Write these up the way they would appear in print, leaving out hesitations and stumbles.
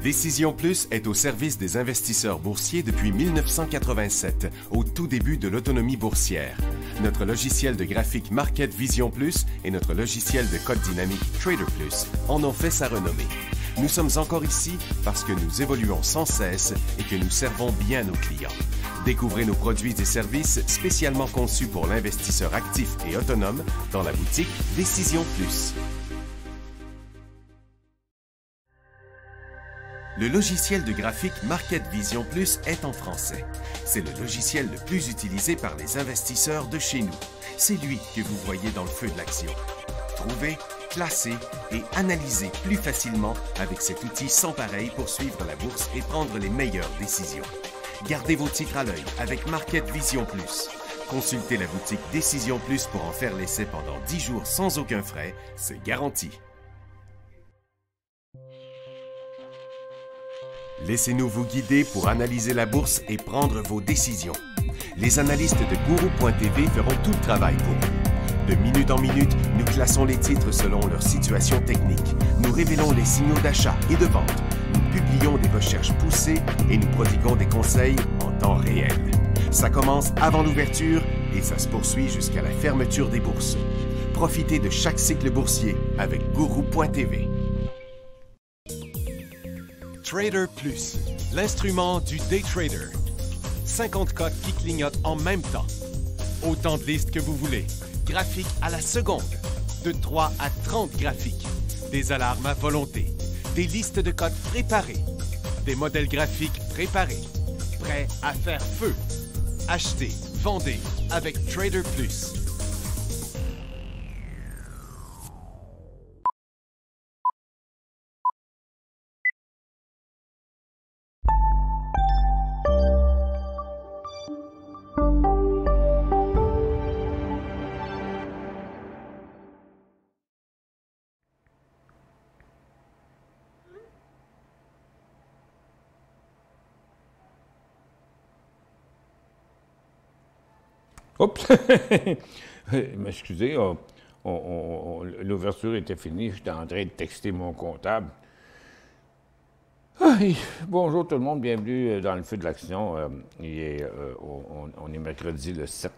Décision Plus est au service des investisseurs boursiers depuis 1987, au tout début de l'autonomie boursière. Notre logiciel de graphique Market Vision Plus et notre logiciel de code dynamique Trader Plus en ont fait sa renommée. Nous sommes encore ici parce que nous évoluons sans cesse et que nous servons bien nos clients. Découvrez nos produits et services spécialement conçus pour l'investisseur actif et autonome dans la boutique Décision Plus. Le logiciel de graphique Market Vision Plus est en français. C'est le logiciel le plus utilisé par les investisseurs de chez nous. C'est lui que vous voyez dans le feu de l'action. Trouvez, classez et analysez plus facilement avec cet outil sans pareil pour suivre la bourse et prendre les meilleures décisions. Gardez vos titres à l'œil avec Market Vision Plus. Consultez la boutique Décision Plus pour en faire l'essai pendant 10 jours sans aucun frais, c'est garanti. Laissez-nous vous guider pour analyser la bourse et prendre vos décisions. Les analystes de Guru.tv feront tout le travail pour vous. De minute en minute, nous classons les titres selon leur situation technique. Nous révélons les signaux d'achat et de vente. Nous publions des recherches poussées et nous prodiguons des conseils en temps réel. Ça commence avant l'ouverture et ça se poursuit jusqu'à la fermeture des bourses. Profitez de chaque cycle boursier avec Guru.tv. Trader Plus, l'instrument du day trader. 50 cotes qui clignotent en même temps. Autant de listes que vous voulez. Graphiques à la seconde. De 3 à 30 graphiques. Des alarmes à volonté. Des listes de cotes préparées. Des modèles graphiques préparés. Prêts à faire feu. Achetez, vendez avec Trader Plus. Oups! M'excusez, l'ouverture était finie, j'étais en train de texter mon comptable. Bonjour tout le monde, bienvenue dans le feu de l'action. On est mercredi le 7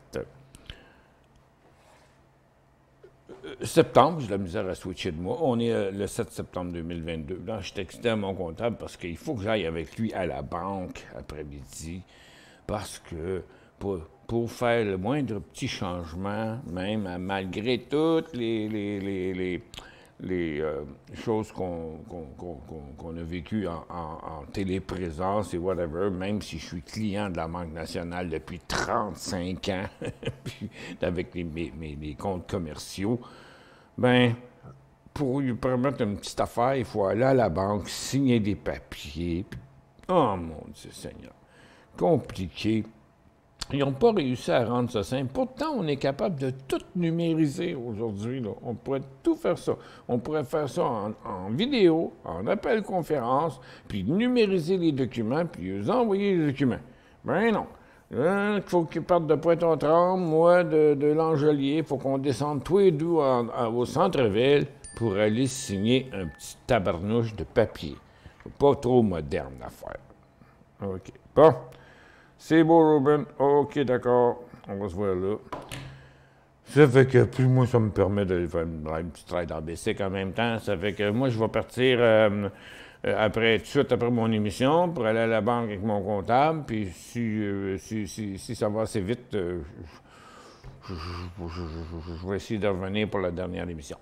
septembre, j'ai de la misère à switcher de mois. On est le 7 septembre 2022. Là, je textais à mon comptable parce qu'il faut que j'aille avec lui à la banque après-midi parce que pour faire le moindre petit changement, même malgré toutes les choses qu'on a vécues en téléprésence et whatever, même si je suis client de la Banque nationale depuis 35 ans, puis avec mes comptes commerciaux, ben pour lui permettre une petite affaire, il faut aller à la banque, signer des papiers. Oh mon Dieu Seigneur, compliqué. Ils n'ont pas réussi à rendre ça simple. Pourtant, on est capable de tout numériser aujourd'hui. Là. On pourrait tout faire ça. On pourrait faire ça en vidéo, en appel conférence, puis numériser les documents, puis les envoyer les documents. Ben non. Il faut qu'ils partent de Pointe-aux-Trembles, moi de Langelier. Il faut qu'on descende tous les deux au centre-ville pour aller signer un petit tabarnouche de papier. Pas trop moderne l'affaire. OK. Bon. C'est beau, Ruben. OK, d'accord. On va se voir là. Ça fait que plus moi, ça me permet de faire un petit travail dans BC en même temps. Ça fait que moi, je vais partir tout de suite après mon émission pour aller à la banque avec mon comptable. Puis si ça va assez vite, je vais essayer de revenir pour la dernière émission.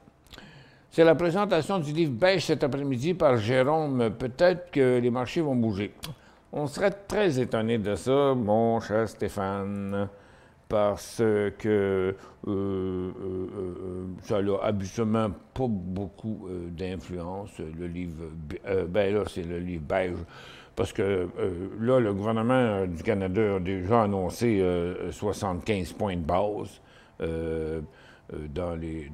C'est la présentation du livre Beige cet après-midi par Jérôme. Peut-être que les marchés vont bouger. On serait très étonné de ça, mon cher Stéphane, parce que ça n'a habituellement pas beaucoup d'influence, le livre, ben là, c'est le livre Beige, parce que là, le gouvernement du Canada a déjà annoncé 75 points de base dans les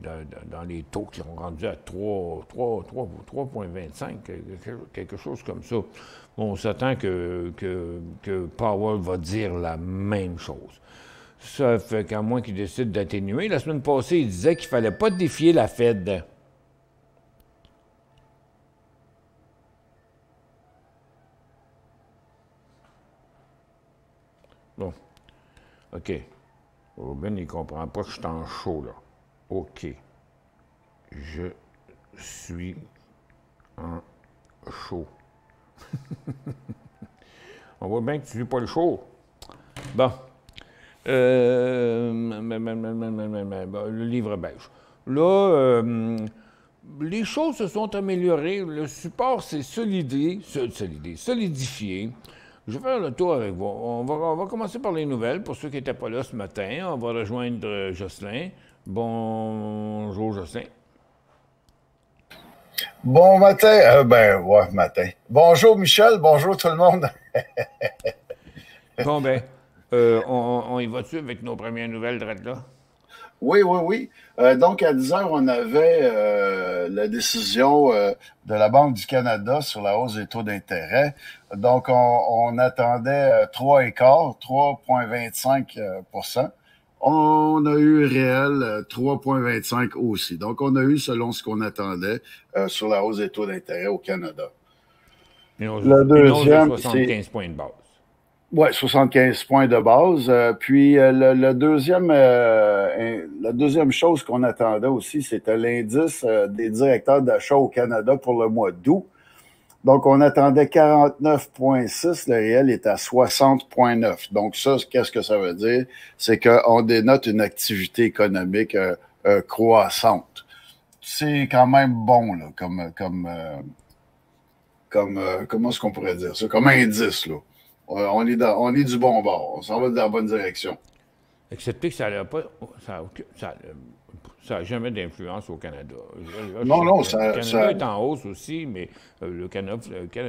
taux qui ont rendu à 3,25, quelque chose comme ça. On s'attend que Powell va dire la même chose. Ça fait qu'à moins qu'il décide d'atténuer. La semaine passée, il disait qu'il ne fallait pas défier la Fed. Bon. OK. Robin, il comprend pas que je suis en chaud, là. OK. Je suis en chaud. On voit bien que tu vis pas le chaud. Bon. Le livre beige. Là, les choses se sont améliorées. Le support s'est solidifié. Je vais faire le tour avec vous. On va commencer par les nouvelles. Pour ceux qui n'étaient pas là ce matin, on va rejoindre Jocelyn. Bonjour, Jocelyn. Bon matin, ouais, matin. Bonjour Michel, bonjour tout le monde. Bon, ben, on y va-tu avec nos premières nouvelles, Dredd, là? Oui, oui, oui. Donc, à 10 heures, on avait la décision de la Banque du Canada sur la hausse des taux d'intérêt. Donc, on attendait 3,25, 3,25 %. On a eu réel 3,25 aussi. Donc, on a eu selon ce qu'on attendait sur la hausse des taux d'intérêt au Canada. Le deuxième, c'est 75 points de base. Oui, 75 points de base. Puis la deuxième chose qu'on attendait aussi, c'était l'indice des directeurs d'achat au Canada pour le mois d'août. Donc, on attendait 49,6, le réel est à 60,9. Donc, ça, qu'est-ce que ça veut dire? C'est qu'on dénote une activité économique croissante. C'est quand même bon, là, comment est-ce qu'on pourrait dire ça? Comme indice, là. On est du bon bord. On s'en va dans la bonne direction. Excepté que ça n'a pas. Ça n'a jamais d'influence au Canada. Non, le Canada est en hausse aussi, mais le Canada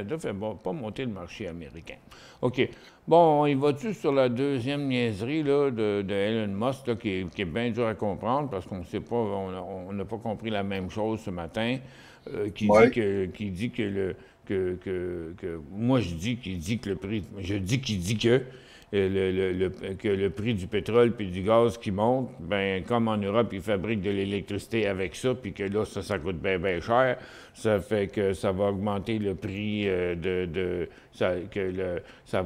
ne fait pas monter le marché américain. OK. Bon, il va-tu sur la deuxième niaiserie là, de Elon Musk, là, qui est bien dur à comprendre parce qu'on ne sait pas, on n'a pas compris la même chose ce matin, moi je dis qu'il dit que le prix, que le prix du pétrole puis du gaz qui monte, ben comme en Europe, ils fabriquent de l'électricité avec ça, puis que là, ça coûte bien, bien cher. Ça fait que ça va augmenter le prix ça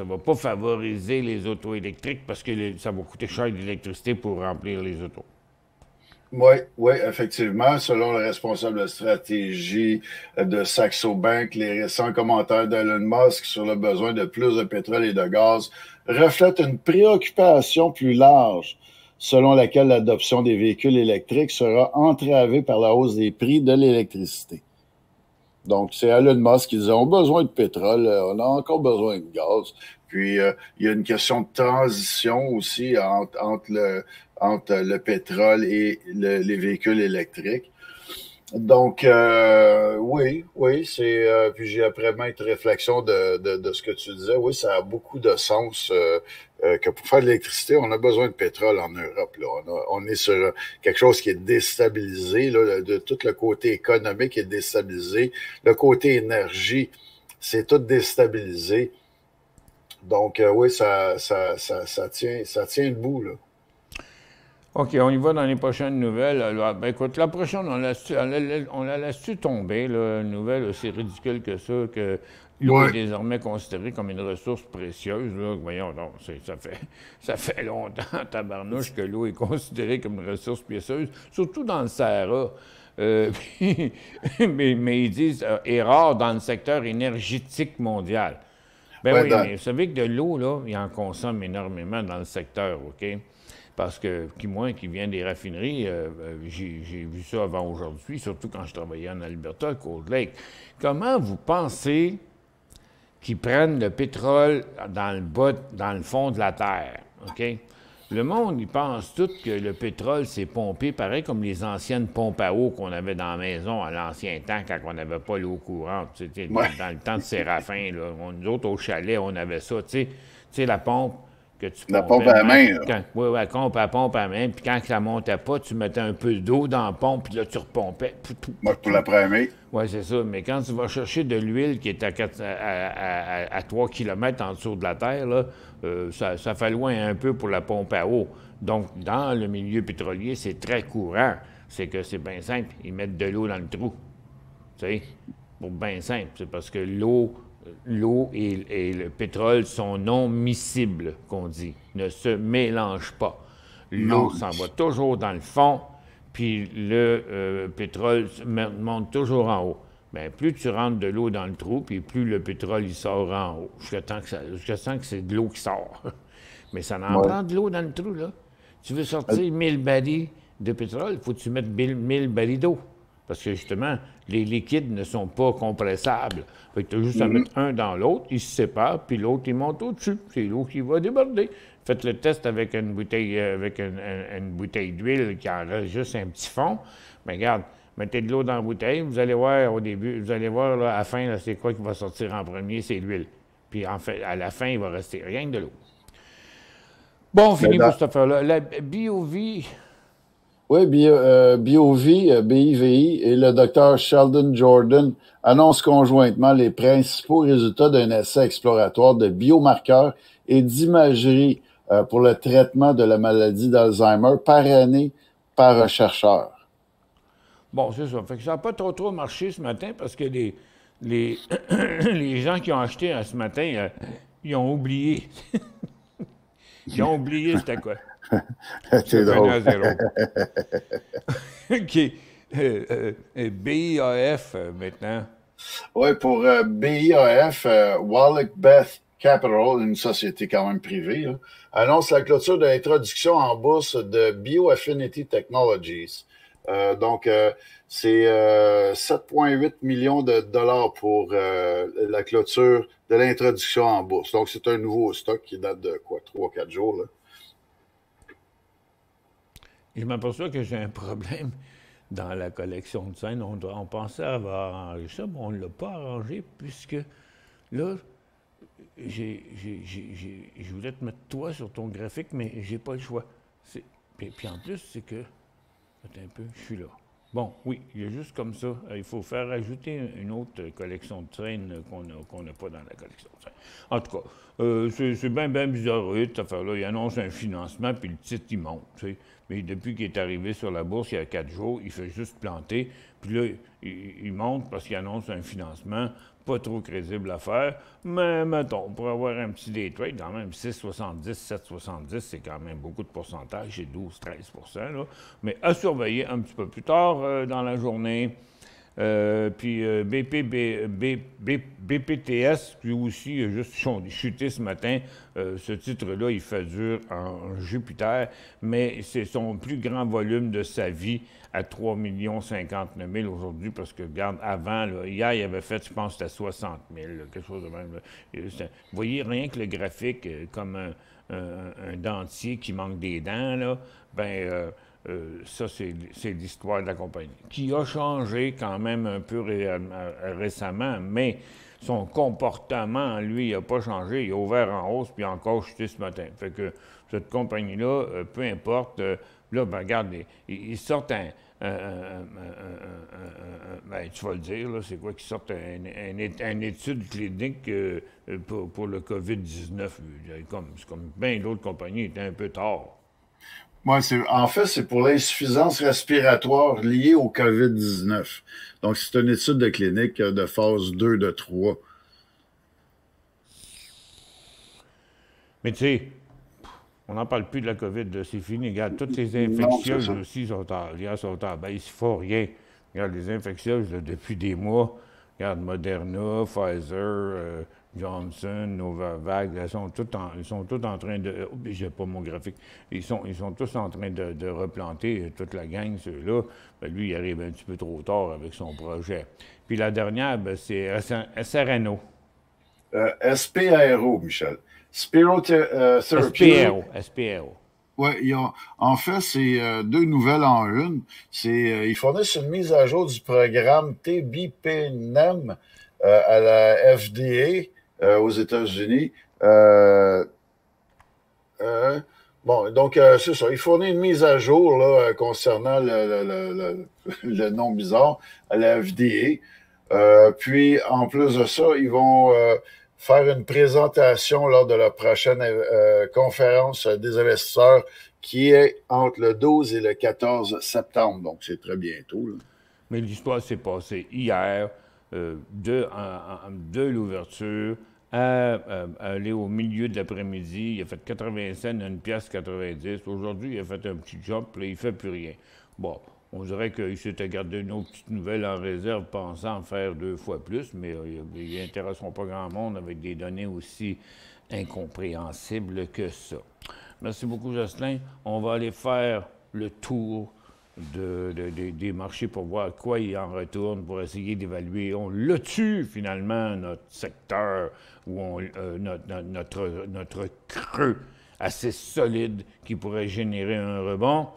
va pas favoriser les autos électriques parce que ça va coûter cher d'électricité pour remplir les autos. Oui, oui, effectivement. Selon le responsable de stratégie de Saxo Bank, les récents commentaires d'Elon Musk sur le besoin de plus de pétrole et de gaz reflètent une préoccupation plus large, selon laquelle l'adoption des véhicules électriques sera entravée par la hausse des prix de l'électricité. Donc, c'est Elon Musk qui disait, on a besoin de pétrole, on a encore besoin de gaz. Puis, il y a une question de transition aussi entre le pétrole et les véhicules électriques. Donc, oui, c'est puis j'ai après maintes réflexions de ce que tu disais. Oui, ça a beaucoup de sens que pour faire de l'électricité, on a besoin de pétrole en Europe. Là. On est sur quelque chose qui est déstabilisé. Là, de tout le côté économique est déstabilisé. Le côté énergie, c'est tout déstabilisé. Donc, oui, ça tient debout, là. OK, on y va dans les prochaines nouvelles. Alors, ben, écoute, la prochaine, on la laisse-tu tomber, là, une nouvelle aussi ridicule que ça, que l'eau est désormais considérée comme une ressource précieuse. Là. Voyons donc, ça fait longtemps, tabarnouche, que l'eau est considérée comme une ressource précieuse, surtout dans le Sahara. Mais ils disent est rare dans le secteur énergétique mondial. Ben oui, mais vous savez que de l'eau, là, il en consomme énormément dans le secteur, OK? Parce que, qui vient des raffineries, j'ai vu ça avant aujourd'hui, surtout quand je travaillais en Alberta, à Cold Lake. Comment vous pensez qu'ils prennent le pétrole dans le fond de la terre, OK? Le monde, il pense tout que le pétrole, c'est pompé, pareil comme les anciennes pompes à eau qu'on avait dans la maison à l'ancien temps, quand on n'avait pas l'eau courante. Dans le temps de Séraphin, là, nous autres, au chalet, on avait ça. Tu sais, la pompe que tu pompais. La pompe à la main, là. Oui, la pompe à la main. Puis quand ça montait pas, tu mettais un peu d'eau dans la pompe, puis là, tu repompais. Moi, pour la première. Oui, c'est ça. Mais quand tu vas chercher de l'huile qui est à 3 km en dessous de la terre, là, ça fait loin un peu pour la pompe à eau. Donc, dans le milieu pétrolier, c'est très courant. C'est que c'est bien simple. Ils mettent de l'eau dans le trou. Tu sais, pour bien simple. C'est parce que l'eau l'eau et le pétrole sont non miscibles, qu'on dit, ne se mélangent pas. L'eau s'en va toujours dans le fond, puis le pétrole monte toujours en haut. Bien, plus tu rentres de l'eau dans le trou, puis plus le pétrole il sort en haut, jusqu'à temps que c'est de l'eau qui sort. Mais ça en prend de l'eau dans le trou, là. Tu veux sortir 1000 barils de pétrole, il faut que tu mettes 1000 barils d'eau. Parce que justement, les liquides ne sont pas compressables. Fait que tu as juste à mettre un dans l'autre, ils se séparent, puis l'autre, il monte au-dessus. C'est l'eau qui va déborder. Faites le test avec une bouteille, une bouteille d'huile qui en reste juste un petit fond. Mais regarde, mettez de l'eau dans la bouteille, vous allez voir au début, vous allez voir là, à la fin, là, c'est quoi qui va sortir en premier, c'est l'huile. Puis en fait, à la fin, il va rester rien que de l'eau. Bon, on finit pour cette affaire-là. La BioVie. Oui, BioVie, BIVI et le docteur Sheldon Jordan annoncent conjointement les principaux résultats d'un essai exploratoire de biomarqueurs et d'imagerie pour le traitement de la maladie d'Alzheimer par année par un chercheur. Bon, c'est ça. Fait que ça n'a pas trop marché ce matin parce que les gens qui ont acheté ce matin, ils ont oublié. Ils ont oublié c'était quoi. C'est drôle. À zéro. OK. BIAF maintenant. Oui, pour BIAF, Wallach Beth Capital, une société quand même privée, là, annonce la clôture de l'introduction en bourse de BioAffinity Technologies. C'est 7,8 millions de dollars pour la clôture de l'introduction en bourse. Donc, c'est un nouveau stock qui date de quoi, 3-4 jours, là. Je m'aperçois que j'ai un problème dans la collection de scènes. On pensait avoir arrangé ça, mais on ne l'a pas arrangé puisque là, je voulais te mettre toi sur ton graphique, mais j'ai pas le choix. Puis en plus, c'est que... Attends un peu, je suis là. Bon, oui, il y a juste comme ça. Il faut faire ajouter une autre collection de traînes qu'on n'a pas dans la collection de traînes. En tout cas, c'est bien bizarre, cette affaire-là. Il annonce un financement, puis le titre, il monte. Tu sais. Mais depuis qu'il est arrivé sur la bourse il y a 4 jours, il fait juste planter. Puis là, il monte parce qu'il annonce un financement pas trop crédible à faire. Mais mettons, pour avoir un petit day trade, quand même 6,70, 7,70, c'est quand même beaucoup de pourcentage, c'est 12-13 là. Mais à surveiller un petit peu plus tard dans la journée. Puis BPTS, lui aussi, a juste chuté ce matin. Ce titre-là, il fait dur en Jupiter, mais c'est son plus grand volume de sa vie à 3 59 000 aujourd'hui, parce que, regarde, avant, là, hier, il avait fait, je pense, c'était 60 000, là, quelque chose de même. Vous voyez, rien que le graphique, comme un dentier qui manque des dents, là, ça, c'est l'histoire de la compagnie, qui a changé quand même un peu récemment, mais son comportement, lui, il n'a pas changé. Il a ouvert en hausse, puis encore chuté ce matin. Fait que cette compagnie-là, peu importe, là, regarde, ils sortent tu vas le dire, là, c'est quoi qu'ils sortent une étude clinique pour le COVID-19. C'est comme bien d'autres compagnies, étaient un peu tard. Ouais, en fait, c'est pour l'insuffisance respiratoire liée au COVID-19. Donc, c'est une étude de clinique de phase 2 de 3. Mais tu sais, on n'en parle plus de la COVID, c'est fini. Regarde, toutes les infectieuses aussi sont en baisse. Il ne faut rien. Regarde, les infectieuses, là, depuis des mois, regarde, Moderna, Pfizer, Johnson, Novavax, ils sont tous en train de... Oh, j'ai pas mon graphique. Ils sont tous en train de replanter toute la gang, ceux-là. Ben, lui, il arrive un petit peu trop tard avec son projet. Puis la dernière, c'est SRNO. SPRO, Michel. Spiro Therapeutics. SPRO. Oui, en fait, c'est deux nouvelles en une. Ils fournissent une mise à jour du programme TBPNEM à la FDA aux États-Unis. Donc, c'est ça. Ils fournissent une mise à jour là, concernant le nom bizarre à la FDA. Puis, en plus de ça, ils vont faire une présentation lors de la prochaine conférence des investisseurs qui est entre le 12 et le 14 septembre. Donc, c'est très bientôt, là. Mais l'histoire s'est passée hier. de l'ouverture à aller au milieu de l'après-midi. Il a fait 80 cents à 1,90 $. Aujourd'hui, il a fait un petit jump, là, il ne fait plus rien. Bon, on dirait qu'il s'était gardé une autre petite nouvelle en réserve, pensant faire 2 fois plus, mais ils n'intéresseront pas grand monde avec des données aussi incompréhensibles que ça. Merci beaucoup, Jocelyn. On va aller faire le tour des marchés pour voir à quoi il en retourne, pour essayer d'évaluer. On l'a tué, finalement, notre secteur, ou notre creux assez solide qui pourrait générer un rebond.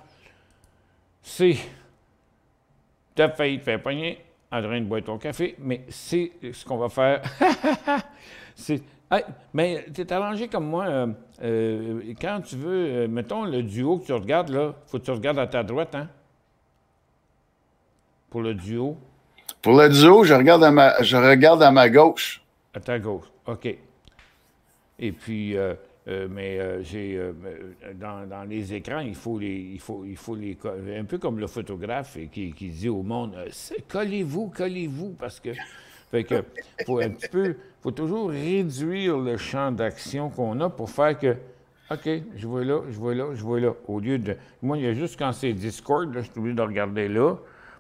C'est ta failli te faire pogner en train de boire ton café, mais c'est ce qu'on va faire. Hey, mais tu es arrangé comme moi. Quand tu veux, mettons le duo que tu regardes, là, faut que tu regardes à ta droite, hein? Pour le duo. Pour le duo, je regarde à ma gauche. À ta gauche, OK. Et puis, j'ai dans les écrans, il faut les un peu comme le photographe qui dit au monde, collez-vous, parce que faut toujours réduire le champ d'action qu'on a pour faire que, OK, je vois là. Au lieu de, moi, il y a juste quand c'est Discord, là, je suis obligé de regarder là.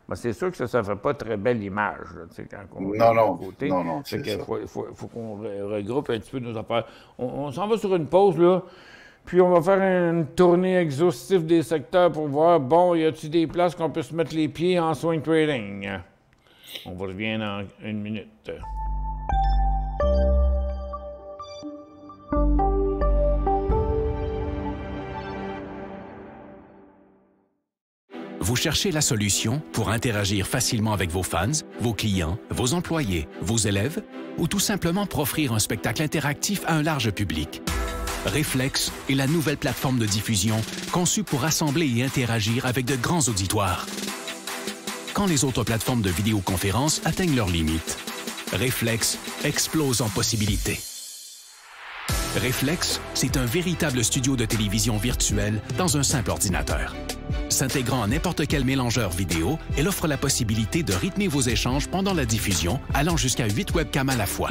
Ben, c'est sûr que ça ne fait pas très belle image, là, quand on regarde de côté. Non, c'est ça. Faut qu'on regroupe un petit peu nos affaires. On s'en va sur une pause, là, puis on va faire une tournée exhaustive des secteurs pour voir, bon, y a-t-il des places qu'on peut se mettre les pieds en swing trading? On va revenir dans 1 minute. Vous cherchez la solution pour interagir facilement avec vos fans, vos clients, vos employés, vos élèves, ou tout simplement pour offrir un spectacle interactif à un large public. Reflex est la nouvelle plateforme de diffusion conçue pour rassembler et interagir avec de grands auditoires. Quand les autres plateformes de vidéoconférence atteignent leurs limites, Reflex explose en possibilités. Reflex, c'est un véritable studio de télévision virtuel dans un simple ordinateur. S'intégrant à n'importe quel mélangeur vidéo, elle offre la possibilité de rythmer vos échanges pendant la diffusion, allant jusqu'à 8 webcams à la fois.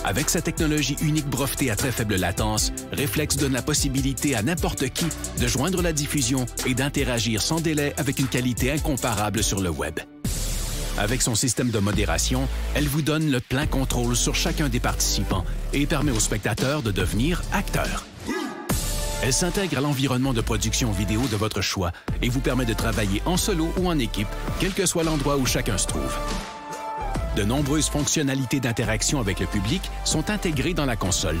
Avec sa technologie unique brevetée à très faible latence, Reflex donne la possibilité à n'importe qui de joindre la diffusion et d'interagir sans délai avec une qualité incomparable sur le web. Avec son système de modération, elle vous donne le plein contrôle sur chacun des participants et permet aux spectateurs de devenir acteurs. Elle s'intègre à l'environnement de production vidéo de votre choix et vous permet de travailler en solo ou en équipe, quel que soit l'endroit où chacun se trouve. De nombreuses fonctionnalités d'interaction avec le public sont intégrées dans la console.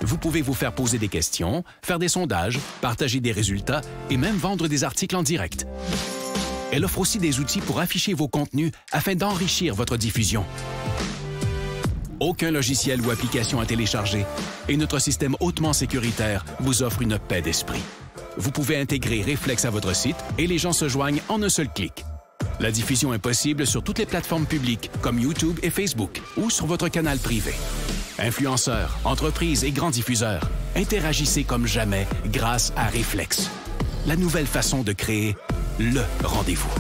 Vous pouvez vous faire poser des questions, faire des sondages, partager des résultats et même vendre des articles en direct. Elle offre aussi des outils pour afficher vos contenus afin d'enrichir votre diffusion. Aucun logiciel ou application à télécharger et notre système hautement sécuritaire vous offre une paix d'esprit. Vous pouvez intégrer Reflex à votre site et les gens se joignent en un seul clic. La diffusion est possible sur toutes les plateformes publiques comme YouTube et Facebook ou sur votre canal privé. Influenceurs, entreprises et grands diffuseurs, interagissez comme jamais grâce à Reflex. La nouvelle façon de créer le rendez-vous.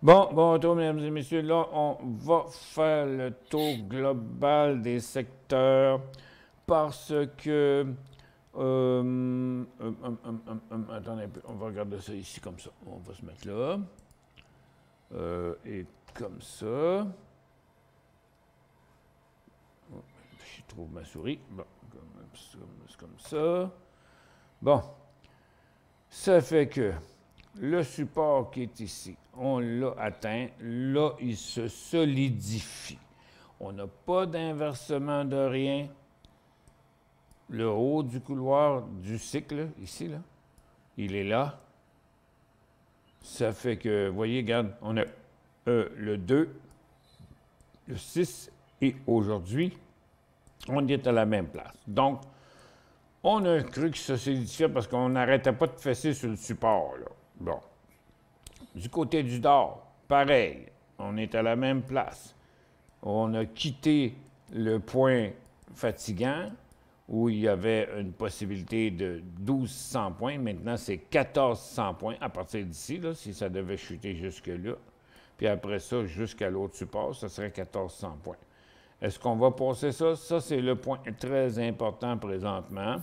Bon, retour, mesdames et messieurs. Là, on va faire le tour global des secteurs parce que... attendez un peu, on va regarder ça ici comme ça. On va se mettre là. Et comme ça. Je trouve ma souris. Bon, comme ça. Bon. Ça fait que le support qui est ici, on l'a atteint. Là, il se solidifie. On n'a pas d'inversement de rien. Le haut du couloir du cycle, ici, là, il est là. Ça fait que, vous voyez, regarde, on a le 2, le 6 et aujourd'hui, on est à la même place. Donc, on a cru que ça solidifiait parce qu'on n'arrêtait pas de fesser sur le support, là. Bon. Du côté du Nord, pareil, on est à la même place. On a quitté le point fatigant où il y avait une possibilité de 1200 points. Maintenant, c'est 1400 points à partir d'ici, là, si ça devait chuter jusque-là. Puis après ça, jusqu'à l'autre support, ça serait 1400 points. Est-ce qu'on va passer ça? Ça, c'est le point très important présentement.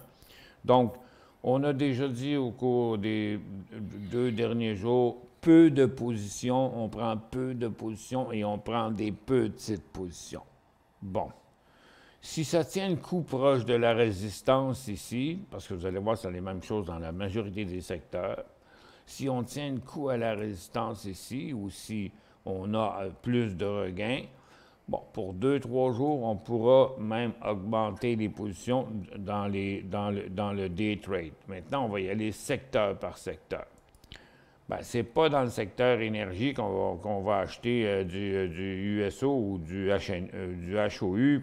Donc, on a déjà dit au cours des 2 derniers jours, peu de positions, on prend peu de positions et on prend des petites positions. Bon. Si ça tient le coup proche de la résistance ici, parce que vous allez voir, c'est les mêmes choses dans la majorité des secteurs, si on tient le coup à la résistance ici, ou si on a plus de regains, bon, pour 2-3 jours, on pourra même augmenter les positions dans le day trade. Maintenant, on va y aller secteur par secteur. Bien, ce n'est pas dans le secteur énergie qu'on va acheter du USO ou du HOU,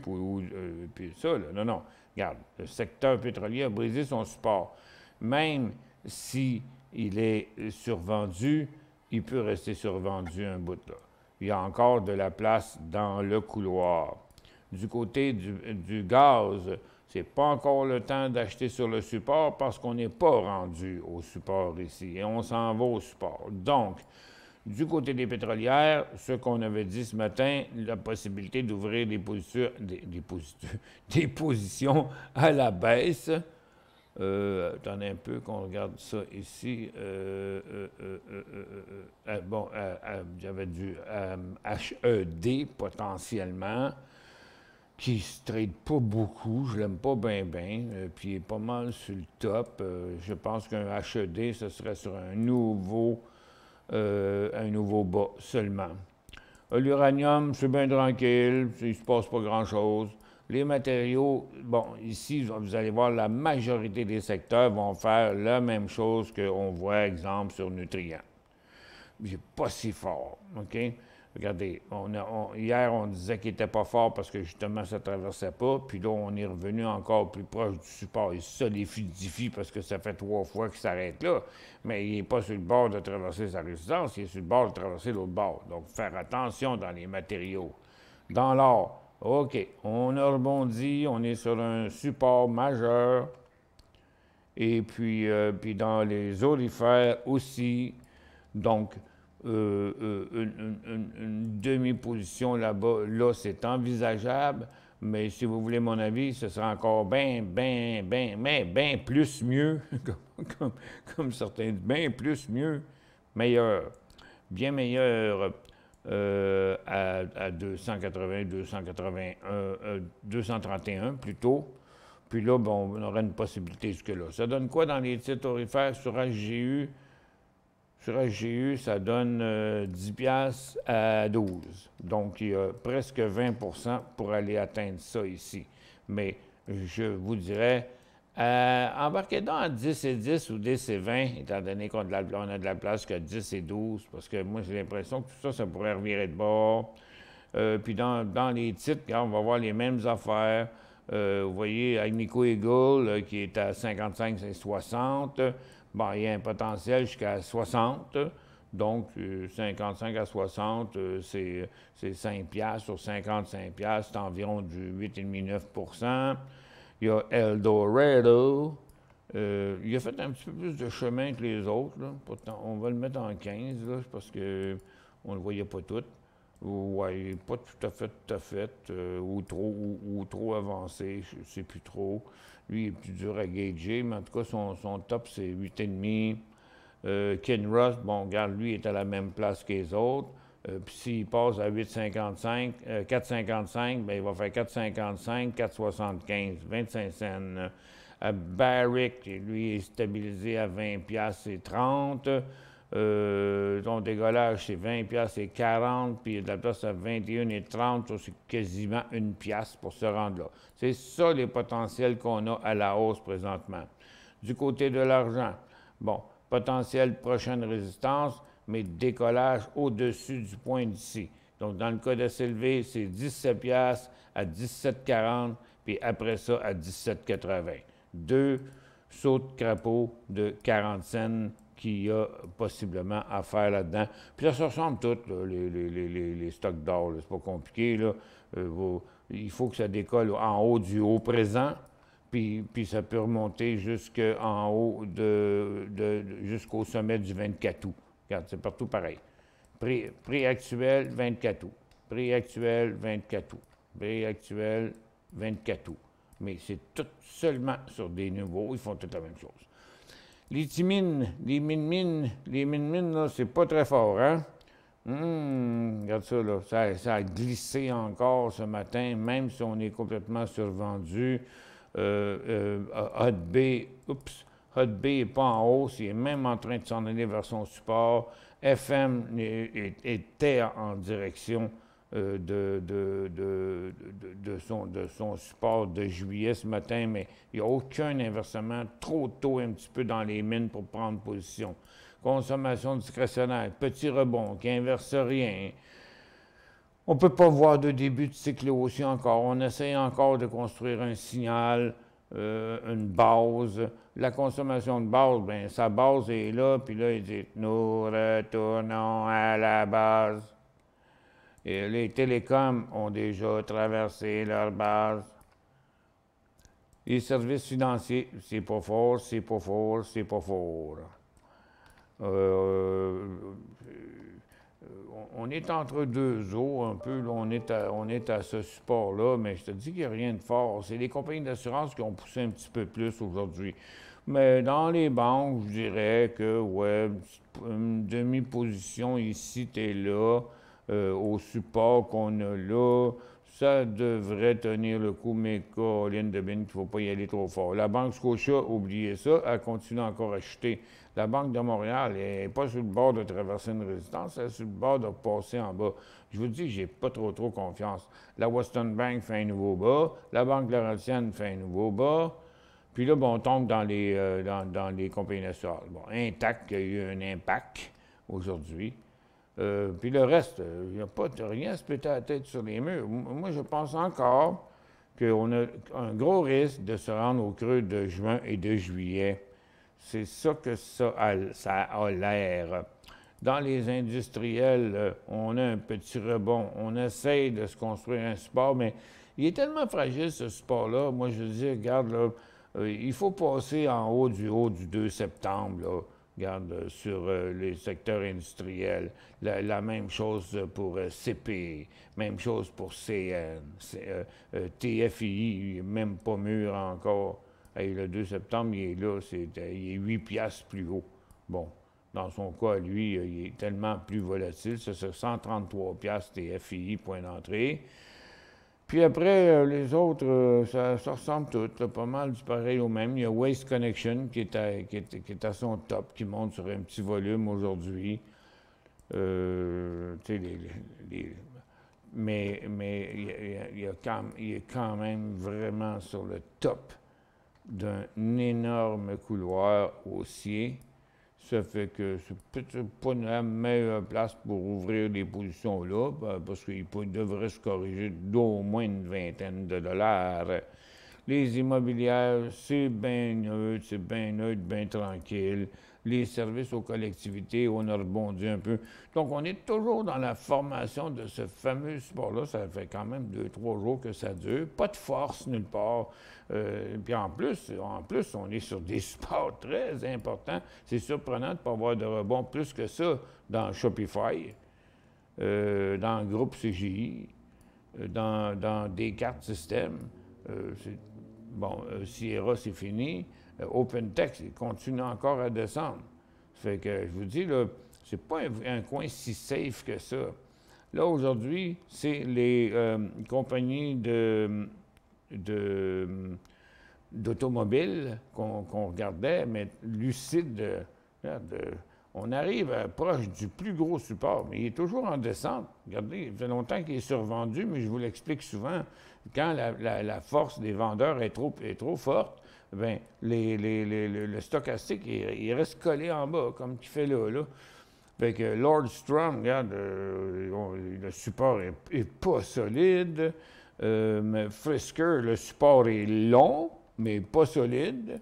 puis ça, là. Non, non. Regarde, le secteur pétrolier a brisé son support. Même s'il est survendu, il peut rester survendu un bout là. Il y a encore de la place dans le couloir. Du côté du gaz, ce n'est pas encore le temps d'acheter sur le support parce qu'on n'est pas rendu au support ici et on s'en va au support. Donc, du côté des pétrolières, ce qu'on avait dit ce matin, la possibilité d'ouvrir des positions à la baisse. Attendez un peu qu'on regarde ça ici. Bon, j'avais du HED potentiellement, qui ne se trade pas beaucoup. Je ne l'aime pas bien, puis il est pas mal sur le top. Je pense qu'un HED, ce serait sur un nouveau bas seulement. L'uranium, c'est bien tranquille, il ne se passe pas grand-chose. Les matériaux, bon, ici, vous allez voir, la majorité des secteurs vont faire la même chose qu'on voit, exemple, sur Nutrien. C'est pas si fort, OK? Regardez, hier, on disait qu'il n'était pas fort parce que, justement, ça ne traversait pas. Puis là, on est revenu encore plus proche du support. Il se solidifie parce que ça fait 3 fois qu'il s'arrête là. Mais il n'est pas sur le bord de traverser sa résistance, il est sur le bord de traverser l'autre bord. Donc, faire attention dans les matériaux. Dans l'or, OK, on a rebondi, on est sur un support majeur. Et puis dans les orifères aussi. Donc, une demi-position là-bas, là, c'est envisageable. Mais si vous voulez mon avis, ce sera encore bien plus mieux, comme certains disent, bien plus mieux, meilleur. Bien meilleur à 280, 231 plutôt. Puis là, bon, on aura une possibilité jusque-là. Ça donne quoi dans les titres orifères sur HGU? Sur HGU, ça donne 10 piastres à 12. Donc, il y a presque 20 pour aller atteindre ça ici. Mais je vous dirais, embarquez donc à 10 et 10 ou 10 et 20, étant donné qu'on a de la place que 10 et 12, parce que moi, j'ai l'impression que tout ça, ça pourrait revirer de bord. Puis dans les titres, regarde, on va voir les mêmes affaires. Vous voyez, Agnico Eagle, qui est à 55 et 60, bon, il y a un potentiel jusqu'à 60. Donc, 55 à 60, c'est 5 piastres sur 55 piastres, c'est environ du 8,5-9 %. Il y a Eldorado. Il a fait un petit peu plus de chemin que les autres, là. Pourtant, on va le mettre en 15, là, parce qu'on ne le voyait pas tout. Oui, pas tout à fait, ou trop avancé, je ne sais plus trop. Lui, il est plus dur à gager, mais en tout cas, son top, c'est 8,5. Kinross, bon, regarde, lui, il est à la même place que les autres. Puis s'il passe à 4,55, bien, il va faire 4,55, 4,75, 25 cents. Barrick, lui, est stabilisé à 20 piastres et 30. Ton dégolage, c'est 20 piastres et 40, puis il y a de la place à 21 et 30, ça, c'est quasiment 1 piastre pour se rendre là. C'est ça les potentiels qu'on a à la hausse présentement. Du côté de l'argent, bon, potentiel prochaine résistance, mais décollage au-dessus du point d'ici. Donc, dans le cas de SLV, c'est 17 piastres à 17,40, puis après ça, à 17,80. 2 sauts de crapaud de 40 cents qu'il y a possiblement à faire là-dedans. Puis ça se ressemble tout, là, les stocks d'or. C'est pas compliqué. Là. Il faut que ça décolle en haut du haut présent, puis ça peut remonter jusqu'en haut jusqu'au sommet du 24 août. Regarde, c'est partout pareil. Prix actuel, 24 août. Prix actuel, 24 août. Prix actuel, 24 août. Mais c'est tout seulement sur des niveaux, ils font toute la même chose. Les timines, les mines, là, c'est pas très fort, hein? Regarde ça, là, ça a glissé encore ce matin, même si on est complètement survendu. Hot B n'est pas en hausse, il est même en train de s'en aller vers son support. FM était en direction de son support de juillet ce matin, mais il n'y a aucun inversement, trop tôt un petit peu dans les mines pour prendre position. Consommation discrétionnaire, petit rebond qui inverse rien. On ne peut pas voir de début de cycle haussier encore. On essaie encore de construire un signal, une base. La consommation de base, bien, sa base est là, puis là, il dit « Nous retournons à la base ». Et les télécoms ont déjà traversé leur base. Les services financiers, c'est pas fort, c'est pas fort, c'est pas fort. On est entre deux eaux un peu, là, on est à ce support-là, mais je te dis qu'il n'y a rien de fort. C'est les compagnies d'assurance qui ont poussé un petit peu plus aujourd'hui. Mais dans les banques, je dirais que, ouais, une demi-position ici, t'es là, au support qu'on a là, ça devrait tenir le coup, mais Caroline Debine, qu'il ne faut pas y aller trop fort. La Banque Scotia, oubliez ça, elle continue encore à chuter. La Banque de Montréal n'est pas sur le bord de traverser une résistance, elle est sur le bord de passer en bas. Je vous dis, j'ai pas trop confiance. La Western Bank fait un nouveau bas, la Banque Laurentienne fait un nouveau bas, puis là, bon, on tombe dans les compagnies nationales. Bon, Intact, il y a eu un impact aujourd'hui. Puis le reste, il n'y a pas de rien à se péter la tête sur les murs. Moi, je pense encore qu'on a un gros risque de se rendre au creux de juin et de juillet. C'est ça que ça a l'air. Dans les industriels, on a un petit rebond. On essaye de se construire un support, mais il est tellement fragile, ce support-là. Moi, je dis, regarde, là, il faut passer en haut du 2 septembre, là. Regarde, sur les secteurs industriels, la même chose pour CP, même chose pour CN, TFI, il n'est même pas mûr encore. Hey, le 2 septembre, il est là, il est 8 piastres plus haut. Bon, dans son cas, lui, il est tellement plus volatile, c'est 133 piastres TFI, point d'entrée. Puis après, les autres, ça ressemble tout, là, pas mal du pareil au même. Il y a Waste Connection qui est à son top, qui monte sur un petit volume aujourd'hui. Mais il est quand même vraiment sur le top d'un énorme couloir haussier. Ça fait que c'est peut-être pas la meilleure place pour ouvrir les positions là, parce qu'il devrait se corriger d'au moins une vingtaine de dollars. Les immobilières, c'est bien neutre, bien tranquille. Les services aux collectivités, on a rebondi un peu. Donc, on est toujours dans la formation de ce fameux support-là. Ça fait quand même 2-3 jours que ça dure. Pas de force nulle part. Puis en plus, on est sur des supports très importants. C'est surprenant de ne pas avoir de rebond plus que ça dans Shopify, dans le groupe CGI, dans Descartes Systèmes. Sierra, c'est fini. OpenText, il continue encore à descendre. Ça fait que, je vous dis, là, c'est pas un coin si safe que ça. Là, aujourd'hui, c'est les compagnies d'automobiles qu'on regardait, mais Lucide, on arrive proche du plus gros support, mais il est toujours en descente. Regardez, il fait longtemps qu'il est survendu, mais je vous l'explique souvent. Quand la force des vendeurs est trop forte, bien, le stochastique, il reste collé en bas, comme il fait là. Fait que Lordstrom, regarde, le support est pas solide. Mais Frisker, le support est long, mais pas solide.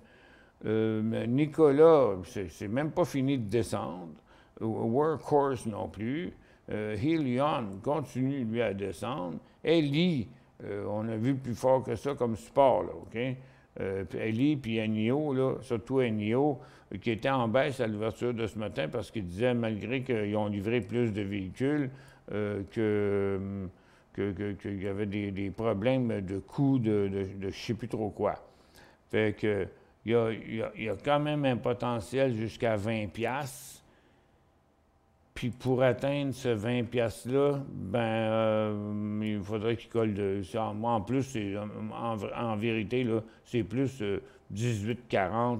Mais Nicolas, c'est même pas fini de descendre. Workhorse non plus. Helion continue, lui, à descendre. Ellie, on a vu plus fort que ça comme support, là, OK? Ellie puis Ennio, là, surtout Ennio, qui était en baisse à l'ouverture de ce matin parce qu'il disait, malgré qu'ils ont livré plus de véhicules, qu'il y avait des problèmes de coût de je ne sais plus trop quoi. Fait que il y a quand même un potentiel jusqu'à 20 $. Puis pour atteindre ce 20 $-là, ben, il faudrait qu'il colle de... En plus, en vérité, là, c'est plus 18,40,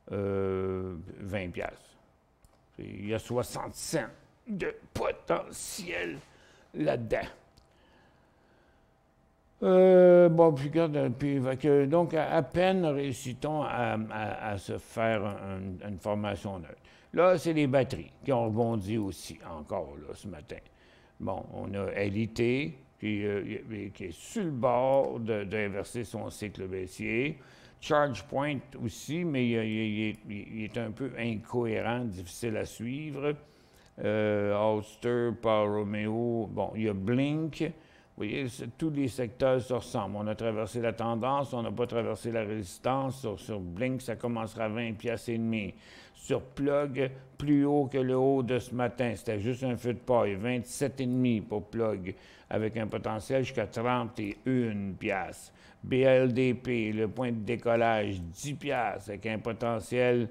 20 $. Il y a 60 cents de potentiel là-dedans. Bon, puis regarde, donc à peine réussit-on à se faire une formation neutre. Là, c'est les batteries qui ont rebondi aussi, encore, là, ce matin. Bon, on a LIT, qui est sur le bord d'inverser son cycle baissier. ChargePoint aussi, mais il est un peu incohérent, difficile à suivre. Ulster, Power Romeo, bon, il y a Blink. Vous voyez, tous les secteurs se ressemblent. On a traversé la tendance, on n'a pas traversé la résistance. Sur Blink, ça commencera à 20 $ et demi. Sur Plug, plus haut que le haut de ce matin. C'était juste un feu de paille. 27,5 pour Plug, avec un potentiel jusqu'à 31 $. BLDP, le point de décollage, 10 $, avec un potentiel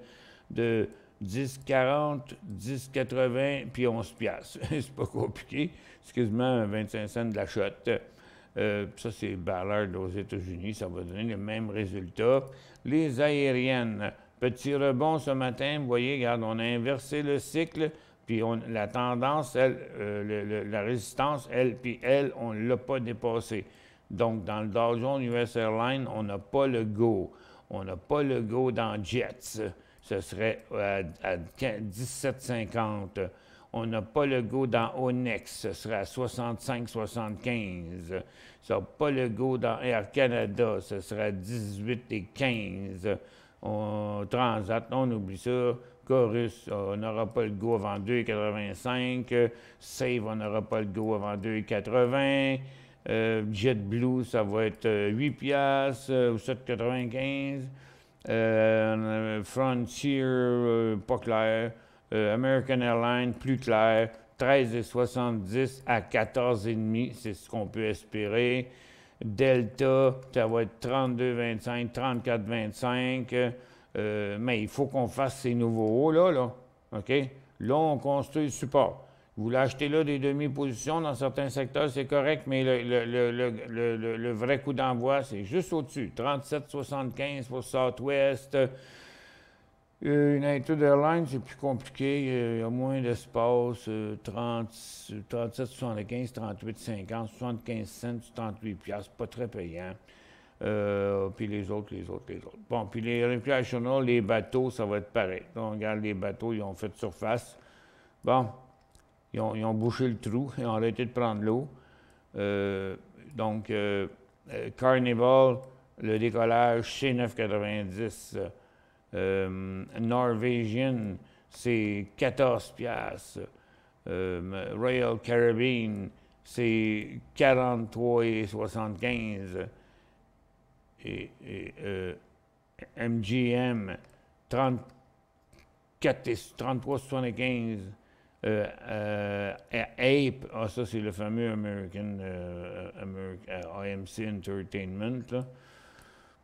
de 10,40, 10,80 puis 11 $. C'est pas compliqué. C'est quasiment 25 cents de la shot. Ça, c'est Ballard aux États-Unis. Ça va donner le même résultat. Les aériennes, petit rebond ce matin. Vous voyez, regarde, on a inversé le cycle. Puis la tendance, elle, la résistance, elle, on ne l'a pas dépassée. Donc, dans le Dow Jones US Airlines, on n'a pas le go. On n'a pas le go dans Jets. Ce serait à 17,50. On n'a pas le go dans Onex, ce serait à 65,75. Ça n'a pas le go dans Air Canada, ce serait à 18,15. Transat, on oublie ça. Chorus, on n'aura pas le go avant 2,85. Save, on n'aura pas le go avant 2,80. JetBlue, ça va être 8 $ ou 7,95. Frontier, pas clair. American Airlines, plus clair, 13,70 à 14,5, c'est ce qu'on peut espérer. Delta, ça va être 32,25, 34,25. Mais il faut qu'on fasse ces nouveaux hauts, là. OK? Là, on construit le support. Vous voulez acheter là des demi-positions dans certains secteurs, c'est correct, mais le vrai coup d'envoi, c'est juste au-dessus. 37,75 pour Southwest. United Airlines, c'est plus compliqué. Il y a moins d'espace. 37,75, 38,50, 75 cents, 38 $. Pas très payant. Puis les autres. Bon, puis les recreational, les bateaux, ça va être pareil. Donc, on regarde les bateaux, ils ont fait surface. Bon, ils ont bouché le trou, ils ont arrêté de prendre l'eau. Donc, Carnival, le décollage, c'est 9,90. Norwegian, c'est 14 $. Royal Caribbean, c'est 43,75. Et MGM, 33,75. Ape, ça c'est le fameux American AMC Entertainment, là.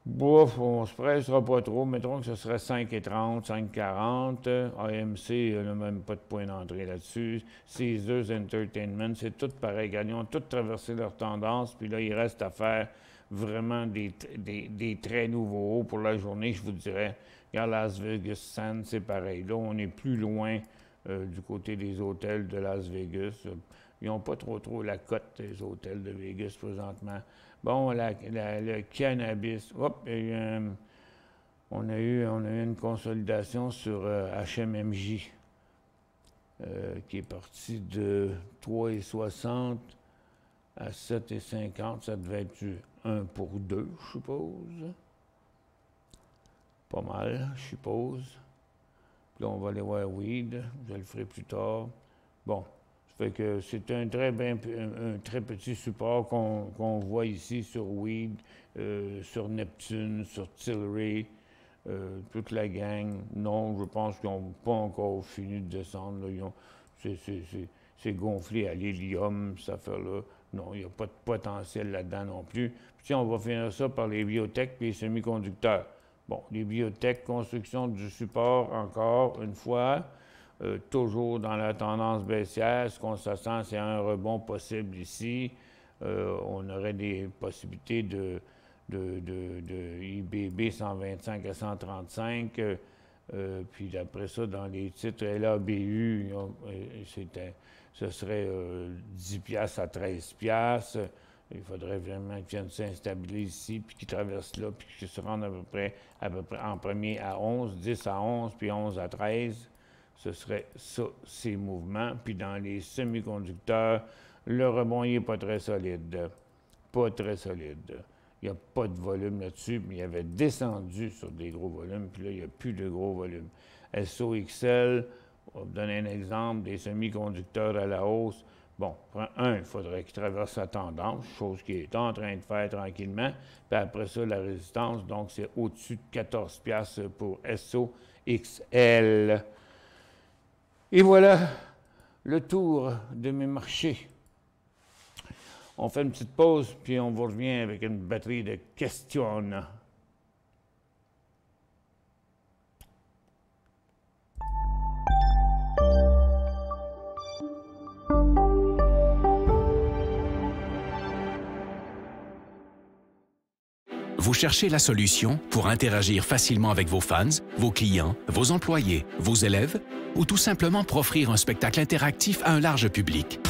Bouf, on se pressera pas trop. Mettons que ce serait 5,30, 5,40. AMC, il n'a même pas de point d'entrée là-dessus. Caesars Entertainment, c'est tout pareil. Ils ont tous traversé leur tendance. Puis là, il reste à faire vraiment des très nouveaux hauts pour la journée, je vous dirais. Regarde, Las Vegas Sands, c'est pareil. Là, on est plus loin du côté des hôtels de Las Vegas. Ils n'ont pas trop la cote des hôtels de Vegas présentement. Bon, le cannabis, on a eu une consolidation sur HMMJ qui est parti de 3,60 à 7,50. Ça devait être du 1 pour 2, je suppose. pas mal, je suppose. Puis là, on va aller voir Weed. Je le ferai plus tard. Bon, ça fait que c'est un très petit support qu'on voit ici sur Weed, sur Neptune, sur Tilray, toute la gang. Non, je pense qu'ils n'ont pas encore fini de descendre. C'est gonflé à l'hélium, cette affaire-là. Non, il n'y a pas de potentiel là-dedans non plus. Puis on va finir ça par les biotech et les semi-conducteurs. Bon, les biotech, construction du support, encore une fois, toujours dans la tendance baissière. Ce qu'on s'attend, c'est un rebond possible ici. On aurait des possibilités de IBB 125 à 135. Puis d'après ça, dans les titres LABU, ce serait 10 piastres à 13 piastres. Il faudrait vraiment qu'ils viennent s'instabiliser ici, puis qu'ils traversent là, puis qu'ils se rendent à peu près en premier à 11, 10 à 11, puis 11 à 13. Ce serait ça, ces mouvements. Puis dans les semi-conducteurs, le rebond n'est pas très solide. Pas très solide. Il n'y a pas de volume là-dessus, mais il avait descendu sur des gros volumes, puis là, il n'y a plus de gros volumes. SOXL, on va vous donner un exemple, des semi-conducteurs à la hausse. Bon, il faudrait qu'il traverse sa tendance, chose qu'il est en train de faire tranquillement. Puis après ça, la résistance, donc c'est au-dessus de 14 piastres pour SOXL. Et voilà le tour de mes marchés. On fait une petite pause, puis on vous revient avec une batterie de questions. Vous cherchez la solution pour interagir facilement avec vos fans, vos clients, vos employés, vos élèves, ou tout simplement pour offrir un spectacle interactif à un large public.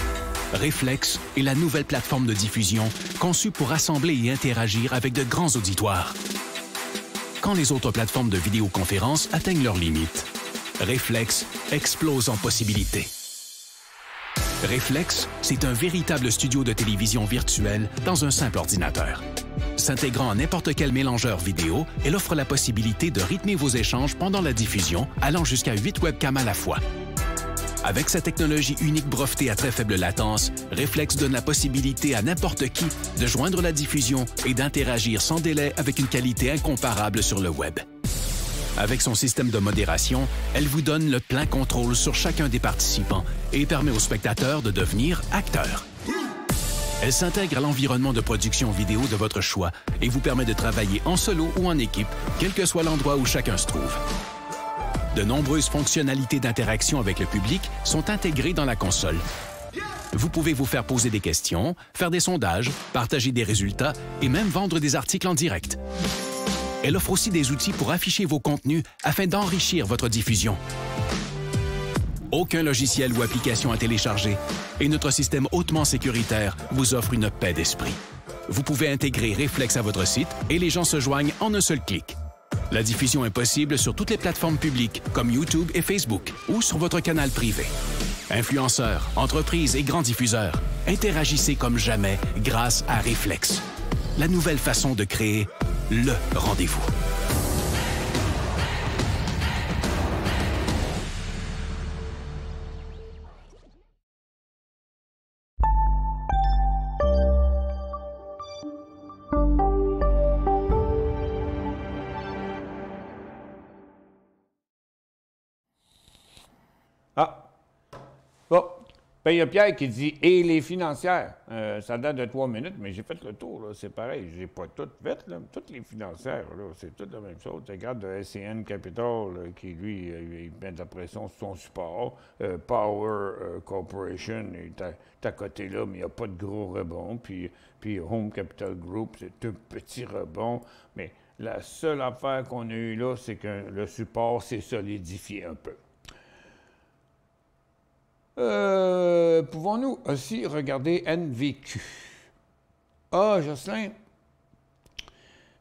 Reflex est la nouvelle plateforme de diffusion conçue pour rassembler et interagir avec de grands auditoires. Quand les autres plateformes de vidéoconférence atteignent leurs limites, Reflex explose en possibilités. Reflex, c'est un véritable studio de télévision virtuel dans un simple ordinateur. S'intégrant à n'importe quel mélangeur vidéo, elle offre la possibilité de rythmer vos échanges pendant la diffusion, allant jusqu'à 8 webcams à la fois. Avec sa technologie unique brevetée à très faible latence, Reflex donne la possibilité à n'importe qui de joindre la diffusion et d'interagir sans délai avec une qualité incomparable sur le web. Avec son système de modération, elle vous donne le plein contrôle sur chacun des participants et permet aux spectateurs de devenir acteurs. Elle s'intègre à l'environnement de production vidéo de votre choix et vous permet de travailler en solo ou en équipe, quel que soit l'endroit où chacun se trouve. De nombreuses fonctionnalités d'interaction avec le public sont intégrées dans la console. Vous pouvez vous faire poser des questions, faire des sondages, partager des résultats et même vendre des articles en direct. Elle offre aussi des outils pour afficher vos contenus afin d'enrichir votre diffusion. Aucun logiciel ou application à télécharger et notre système hautement sécuritaire vous offre une paix d'esprit. Vous pouvez intégrer Reflex à votre site et les gens se joignent en un seul clic. La diffusion est possible sur toutes les plateformes publiques comme YouTube et Facebook ou sur votre canal privé. Influenceurs, entreprises et grands diffuseurs, interagissez comme jamais grâce à Reflex. La nouvelle façon de créer le rendez-vous. Ah! Bon. Ben, il y a Pierre qui dit « Et les financières? Ça date de 3 minutes, mais j'ai fait le tour, là. C'est pareil, j'ai pas toutes faites, là. Toutes les financières, là, c'est toutes la même chose. Regarde le SCN Capital, là, qui, lui, il met de la pression sur son support. Power Corporation est à côté là, mais il n'y a pas de gros rebond. Puis Home Capital Group, c'est un petit rebond. Mais la seule affaire qu'on a eue là, c'est que le support s'est solidifié un peu. Pouvons-nous aussi regarder NVQ? Ah, Jocelyn,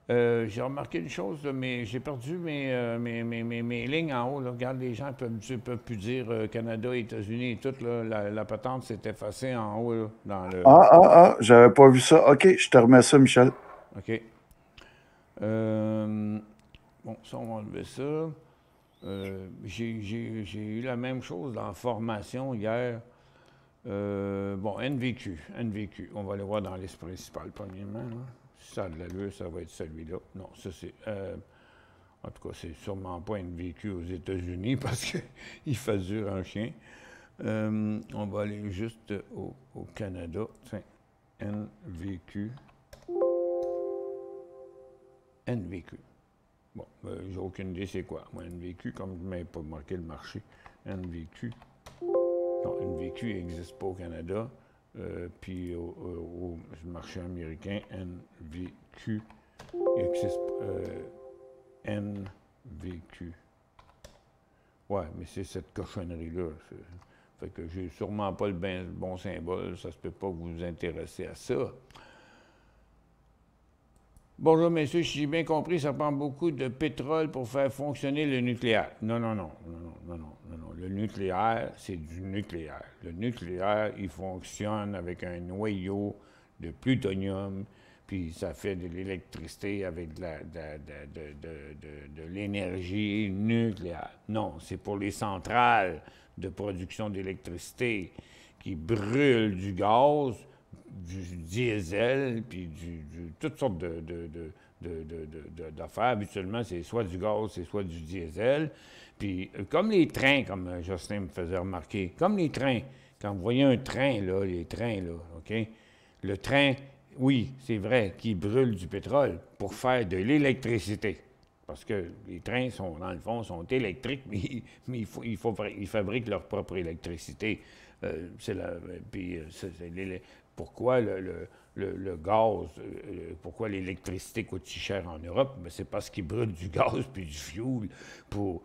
j'ai remarqué une chose, là, mais j'ai perdu mes lignes en haut. Là. Regarde, les gens peuvent plus dire Canada, États-Unis et tout. Là, la patente s'est effacée en haut. Là, dans le... J'avais pas vu ça. OK, je te remets ça, Michel. OK. Bon, ça, on va enlever ça. J'ai eu la même chose dans la formation hier. Bon, NVQ. On va aller voir dans la liste principale, premièrement. Là. Si ça a de l'allure, ça va être celui-là. Non, ça, c'est... en tout cas, c'est sûrement pas NVQ aux États-Unis parce qu'il fait dur en chien. On va aller juste au Canada. Tiens, NVQ. Bon, j'ai aucune idée c'est quoi. Moi, NVQ, comme je ne m'avais pas marqué le marché. NVQ. Non, NVQ n'existe pas au Canada. Puis au marché américain, NVQ existe. NVQ. Ouais, mais c'est cette cochonnerie-là. Fait que j'ai sûrement pas le bon symbole. Ça se peut pas que vous vous intéressez à ça. Bonjour, messieurs, si j'ai bien compris, ça prend beaucoup de pétrole pour faire fonctionner le nucléaire. Non. Le nucléaire, c'est du nucléaire. Le nucléaire, il fonctionne avec un noyau de plutonium, puis ça fait de l'électricité avec de l'énergie nucléaire. Non, c'est pour les centrales de production d'électricité qui brûlent du gaz, du diesel, puis toutes sortes d'affaires. Habituellement, c'est soit du gaz, c'est soit du diesel. Puis, comme les trains, comme Jocelyn me faisait remarquer, comme les trains, quand vous voyez un train, là, les trains, là, OK? Le train, oui, c'est vrai qu'il brûle du pétrole pour faire de l'électricité. Parce que les trains, dans le fond, sont électriques, mais ils fabriquent leur propre électricité. Pourquoi le gaz, pourquoi l'électricité coûte si cher en Europe? Ben, c'est parce qu'ils brûlent du gaz puis du fioul pour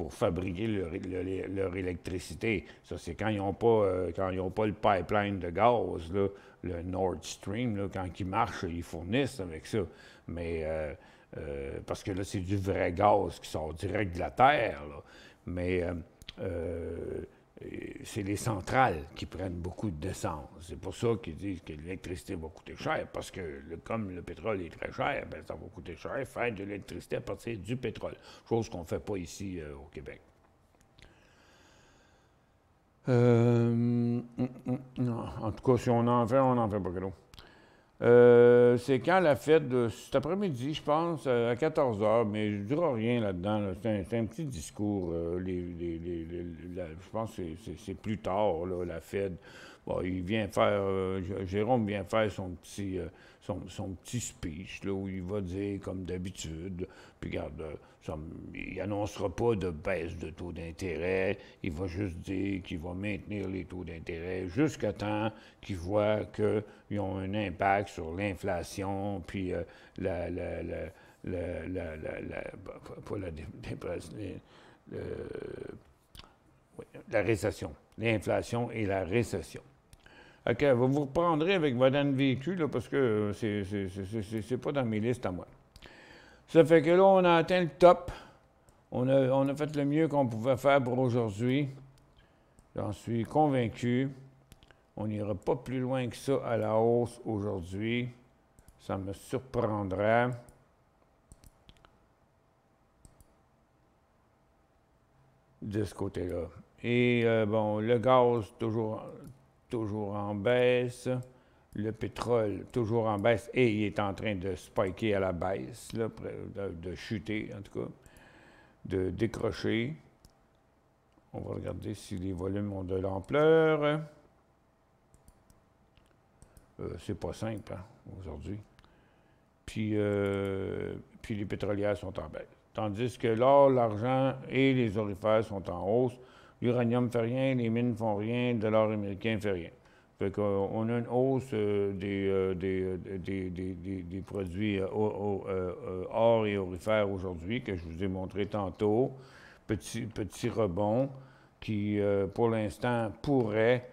fabriquer leur électricité. Ça, c'est quand ils n'ont pas, le pipeline de gaz, là, le Nord Stream, là, quand il marche, ils fournissent avec ça. Mais parce que là, c'est du vrai gaz qui sort direct de la Terre. Là. Mais c'est les centrales qui prennent beaucoup d'essence. C'est pour ça qu'ils disent que l'électricité va coûter cher, parce que comme le pétrole est très cher, ben, ça va coûter cher faire de l'électricité à partir du pétrole, chose qu'on ne fait pas ici au Québec. Non, en tout cas, si on en fait pas gros. C'est quand la fête de cet après-midi, je pense, à 14 h, mais je ne dirai rien là-dedans. Là. C'est un petit discours. Je pense que c'est plus tard, là, la Fed. Bon, il vient faire, Jérôme vient faire son petit speech, là, où il va dire, comme d'habitude, puis regarde, il n'annoncera pas de baisse de taux d'intérêt, il va juste dire qu'il va maintenir les taux d'intérêt jusqu'à temps qu'il voit qu'ils ont un impact sur l'inflation, puis la récession. L'inflation et la récession. OK, vous vous reprendrez avec votre NVQ, là, parce que c'est pas dans mes listes à moi. Ça fait que là, on a atteint le top. On a fait le mieux qu'on pouvait faire pour aujourd'hui. J'en suis convaincu. On n'ira pas plus loin que ça à la hausse aujourd'hui. Ça me surprendrait. De ce côté-là. Et bon, le gaz, toujours en baisse. Le pétrole, toujours en baisse. Et il est en train de spiker à la baisse, là, de chuter, en tout cas, de décrocher. On va regarder si les volumes ont de l'ampleur. C'est pas simple, hein, aujourd'hui. Puis les pétrolières sont en baisse. Tandis que l'or, l'argent et les orifères sont en hausse. L'uranium ne fait rien, les mines ne font rien, le dollar américain ne fait rien. Fait qu'on a une hausse des produits or et orifères aujourd'hui, que je vous ai montré tantôt. Petit rebond qui, pour l'instant, pourrait...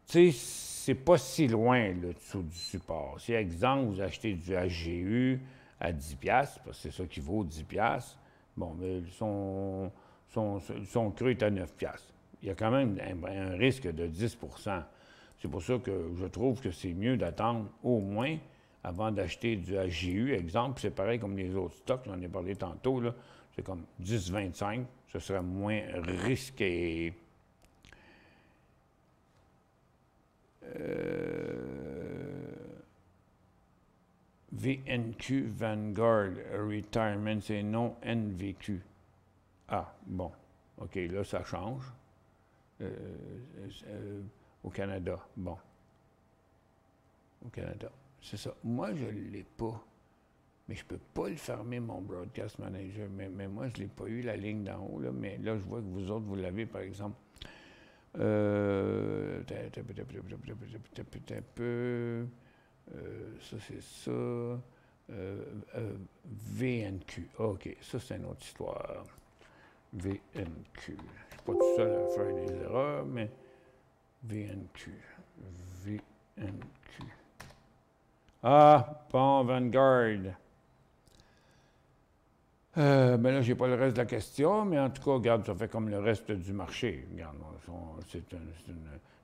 Tu sais, c'est pas si loin, le dessous du support. Si, exemple, vous achetez du HGU à 10$, parce que c'est ça qui vaut 10$, bon, mais son cru est à 9$. Il y a quand même un risque de 10%. C'est pour ça que je trouve que c'est mieux d'attendre au moins avant d'acheter du AGU, exemple, c'est pareil comme les autres stocks, j'en ai parlé tantôt, là, c'est comme 10,25, ce serait moins risqué. VNQ Vanguard Retirement, c'est non NVQ. Ah, bon. OK, là, ça change. Au Canada, bon. Au Canada, c'est ça. Moi, je ne l'ai pas. Mais je ne peux pas le fermer, mon Broadcast Manager. Mais moi, je ne l'ai pas eu, la ligne d'en haut, là. Mais là, je vois que vous autres, vous l'avez, par exemple. Ça, c'est ça. VNQ. OK, ça, c'est une autre histoire. VNQ. Je ne suis pas tout seul à faire des erreurs, mais VNQ. VNQ. Ah, bon, Vanguard. Ben là, je n'ai pas le reste de la question, mais en tout cas, regarde, ça fait comme le reste du marché. Regarde, c'est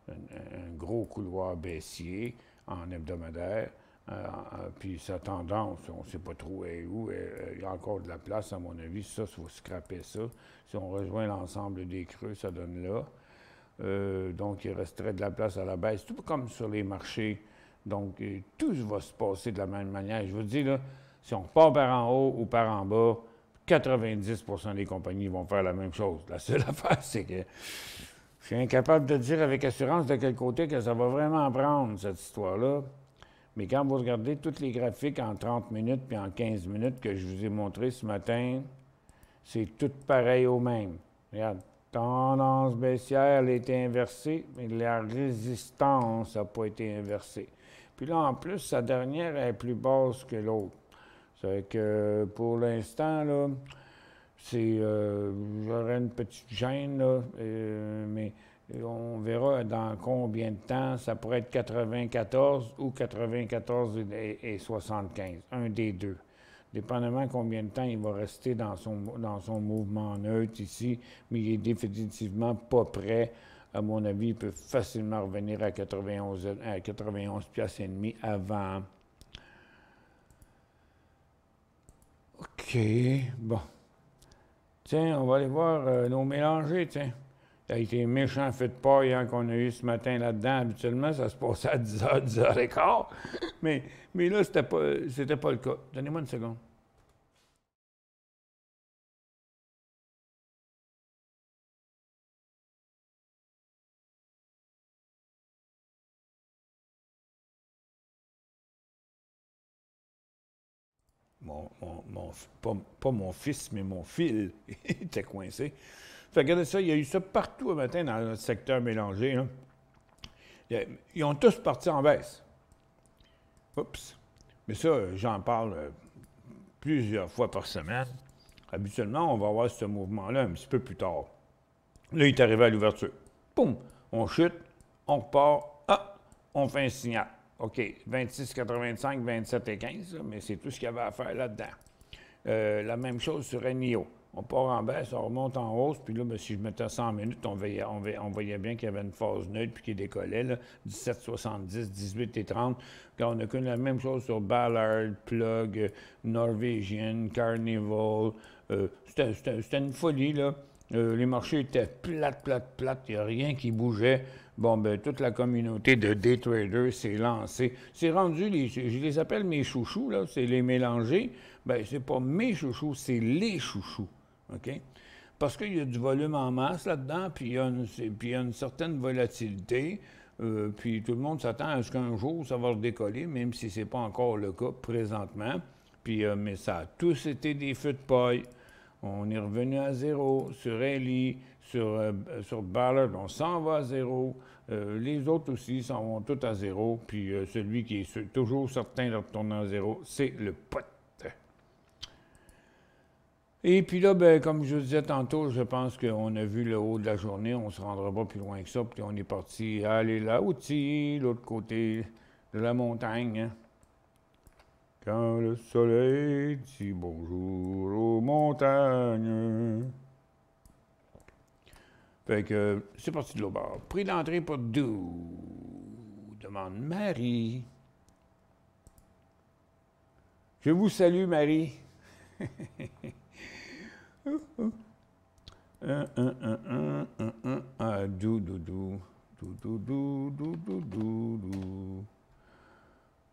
un gros couloir baissier en hebdomadaire. Puis sa tendance, on ne sait pas trop où. Il y a encore de la place, à mon avis. Ça, il faut scraper ça. Si on rejoint l'ensemble des creux, ça donne là. Donc, il resterait de la place à la baisse, tout comme sur les marchés. Donc, tout va se passer de la même manière. Je vous dis, là, si on part par en haut ou par en bas, 90% des compagnies vont faire la même chose. La seule affaire, c'est que je suis incapable de dire avec assurance de quel côté que ça va vraiment prendre, cette histoire-là. Mais quand vous regardez tous les graphiques en 30 minutes puis en 15 minutes que je vous ai montrés ce matin, c'est tout pareil au même. Regarde, tendance baissière, elle a été inversée, mais la résistance n'a pas été inversée. Puis là, en plus, sa dernière est plus basse que l'autre. C'est que pour l'instant, là, j'aurais une petite gêne, là, mais on verra dans combien de temps. Ça pourrait être 94 ou 94 et 75, un des deux. Dépendamment combien de temps il va rester dans son mouvement neutre ici, mais il est définitivement pas prêt. À mon avis, il peut facilement revenir à 91 piastres et demi avant. OK, bon. Tiens, on va aller voir nos mélangés, tiens. Ça a été un méchant feu de paille hein, qu'on a eu ce matin là-dedans. Habituellement, ça se passait à 10h, 10h15. Mais là, c'était pas le cas. Donnez-moi une seconde. Pas mon fils, mais mon fil était coincé. Fait, regardez ça, il y a eu ça partout un matin dans notre secteur mélangé. Hein. Ils ont tous parti en baisse. Oups. Mais ça, j'en parle plusieurs fois par semaine. Habituellement, on va avoir ce mouvement-là un petit peu plus tard. Là, il est arrivé à l'ouverture. Boum! On chute, on repart. Ah! On fait un signal. OK, 26,85, 27,15, mais c'est tout ce qu'il y avait à faire là-dedans. La même chose sur NIO. On part en baisse, on remonte en hausse, puis là, bien, si je mettais 100 minutes, on voyait bien qu'il y avait une phase neutre puis qu'il décollait, là, 17,70, 18,30. Quand on a connu la même chose sur Ballard, Plug, Norwegian, Carnival. C'était une folie, là. Les marchés étaient plates. Il n'y a rien qui bougeait. Bon, ben toute la communauté de day traders s'est lancée. C'est rendu, je les appelle mes chouchous, là, c'est les mélangés. Ben c'est pas mes chouchous, c'est les chouchous. OK? Parce qu'il y a du volume en masse là-dedans, puis il y a une certaine volatilité. Puis tout le monde s'attend à ce qu'un jour, ça va redécoller, même si ce n'est pas encore le cas présentement. Puis, mais ça a tous été des feux de paille. On est revenu à zéro sur Ellie, sur Ballard, on s'en va à zéro. Les autres aussi s'en vont tous à zéro. Puis celui qui est toujours certain de retourner à zéro, c'est le pote. Et puis là, ben, comme je vous disais tantôt, je pense qu'on a vu le haut de la journée, on ne se rendra pas plus loin que ça, puis on est parti aller là aussi, l'autre côté de la montagne. Hein. Quand le soleil dit bonjour aux montagnes. Fait que c'est parti de l'autre bord. Prix d'entrée pour Doux, demande Marie. Je vous salue, Marie.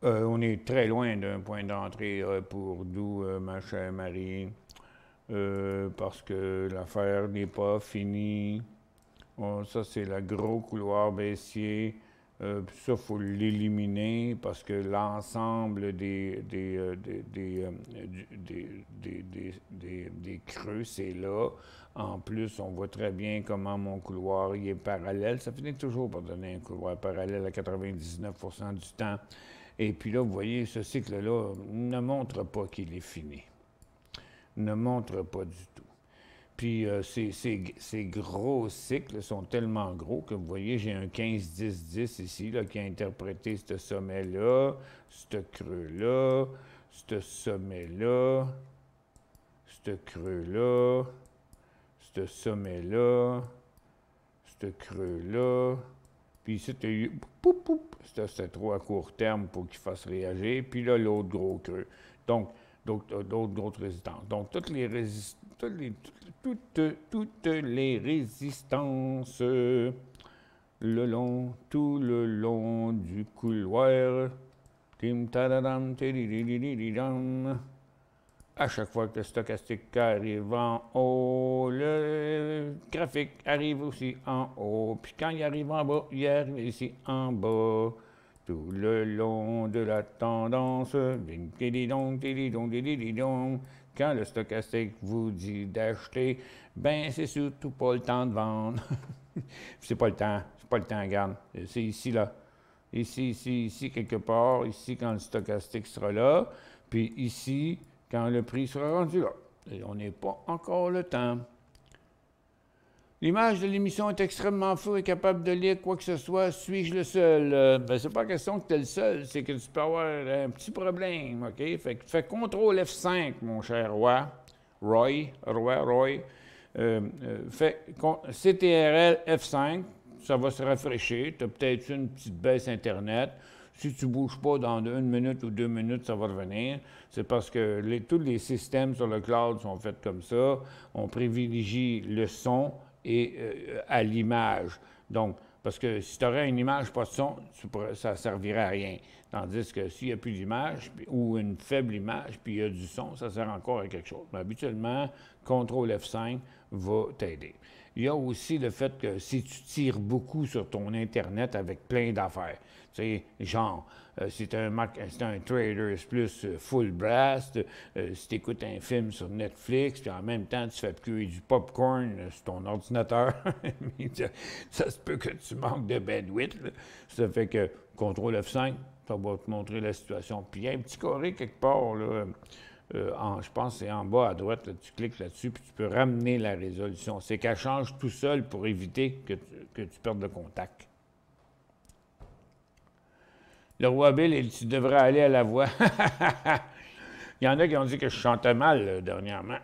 On est très loin d'un point d'entrée pour Doux, ma chère Marie, parce que l'affaire n'est pas finie. Oh, ça, c'est le gros couloir baissier. Ça, il faut l'éliminer parce que l'ensemble des creux, c'est là. En plus, on voit très bien comment mon couloir il est parallèle. Ça finit toujours par donner un couloir parallèle à 99% du temps. Et puis là, vous voyez, ce cycle-là ne montre pas qu'il est fini. Ne montre pas du tout. Puis ces gros cycles sont tellement gros que vous voyez, j'ai un 15-10-10 ici là, qui a interprété ce sommet-là, ce creux-là, ce sommet-là, ce creux-là, ce sommet-là, ce creux-là. Puis c'était trop à court terme pour qu'il fasse réagir. Puis là, l'autre gros creux. Donc, d'autres grosses résistances. Donc, toutes les résistances tout le long du couloir. À chaque fois que le stochastique arrive en haut, le graphique arrive aussi en haut. Puis quand il arrive en bas, il arrive ici en bas. Tout le long de la tendance, quand le stochastique vous dit d'acheter, ben c'est surtout pas le temps de vendre. C'est pas le temps, regarde. C'est ici, là. Ici, quelque part, ici, quand le stochastique sera là, puis ici, quand le prix sera rendu là. Et on n'est pas encore le temps. L'image de l'émission est extrêmement floue et capable de lire quoi que ce soit. Suis-je le seul? Ben, c'est pas question que tu es le seul, c'est que tu peux avoir un petit problème, OK? Fait que fais CTRL F5, mon cher Roy. Fais CTRL F5, ça va se rafraîchir. Tu as peut-être une petite baisse Internet. Si tu ne bouges pas dans 1 minute ou 2 minutes, ça va revenir. C'est parce que tous les systèmes sur le cloud sont faits comme ça. On privilégie le son et à l'image. Donc, parce que si tu aurais une image, pas de son, ça ne servirait à rien. Tandis que s'il n'y a plus d'image, ou une faible image, puis il y a du son, ça sert encore à quelque chose. Mais habituellement, CTRL F5 va t'aider. Il y a aussi le fait que si tu tires beaucoup sur ton Internet avec plein d'affaires, tu sais, genre, si tu un Traders Plus full blast, si tu écoutes un film sur Netflix, puis en même temps, tu fais cuire du popcorn sur ton ordinateur, ça se peut que tu manques de bandwidth. Là. Ça fait que CTRL F5, ça va te montrer la situation. Puis il y a un petit carré quelque part, là, je pense que c'est en bas à droite, là, tu cliques là-dessus, puis tu peux ramener la résolution. C'est qu'elle change tout seul pour éviter que tu perdes le contact. Le roi Bill, tu devrais aller à la voix. Il y en a qui ont dit que je chantais mal dernièrement.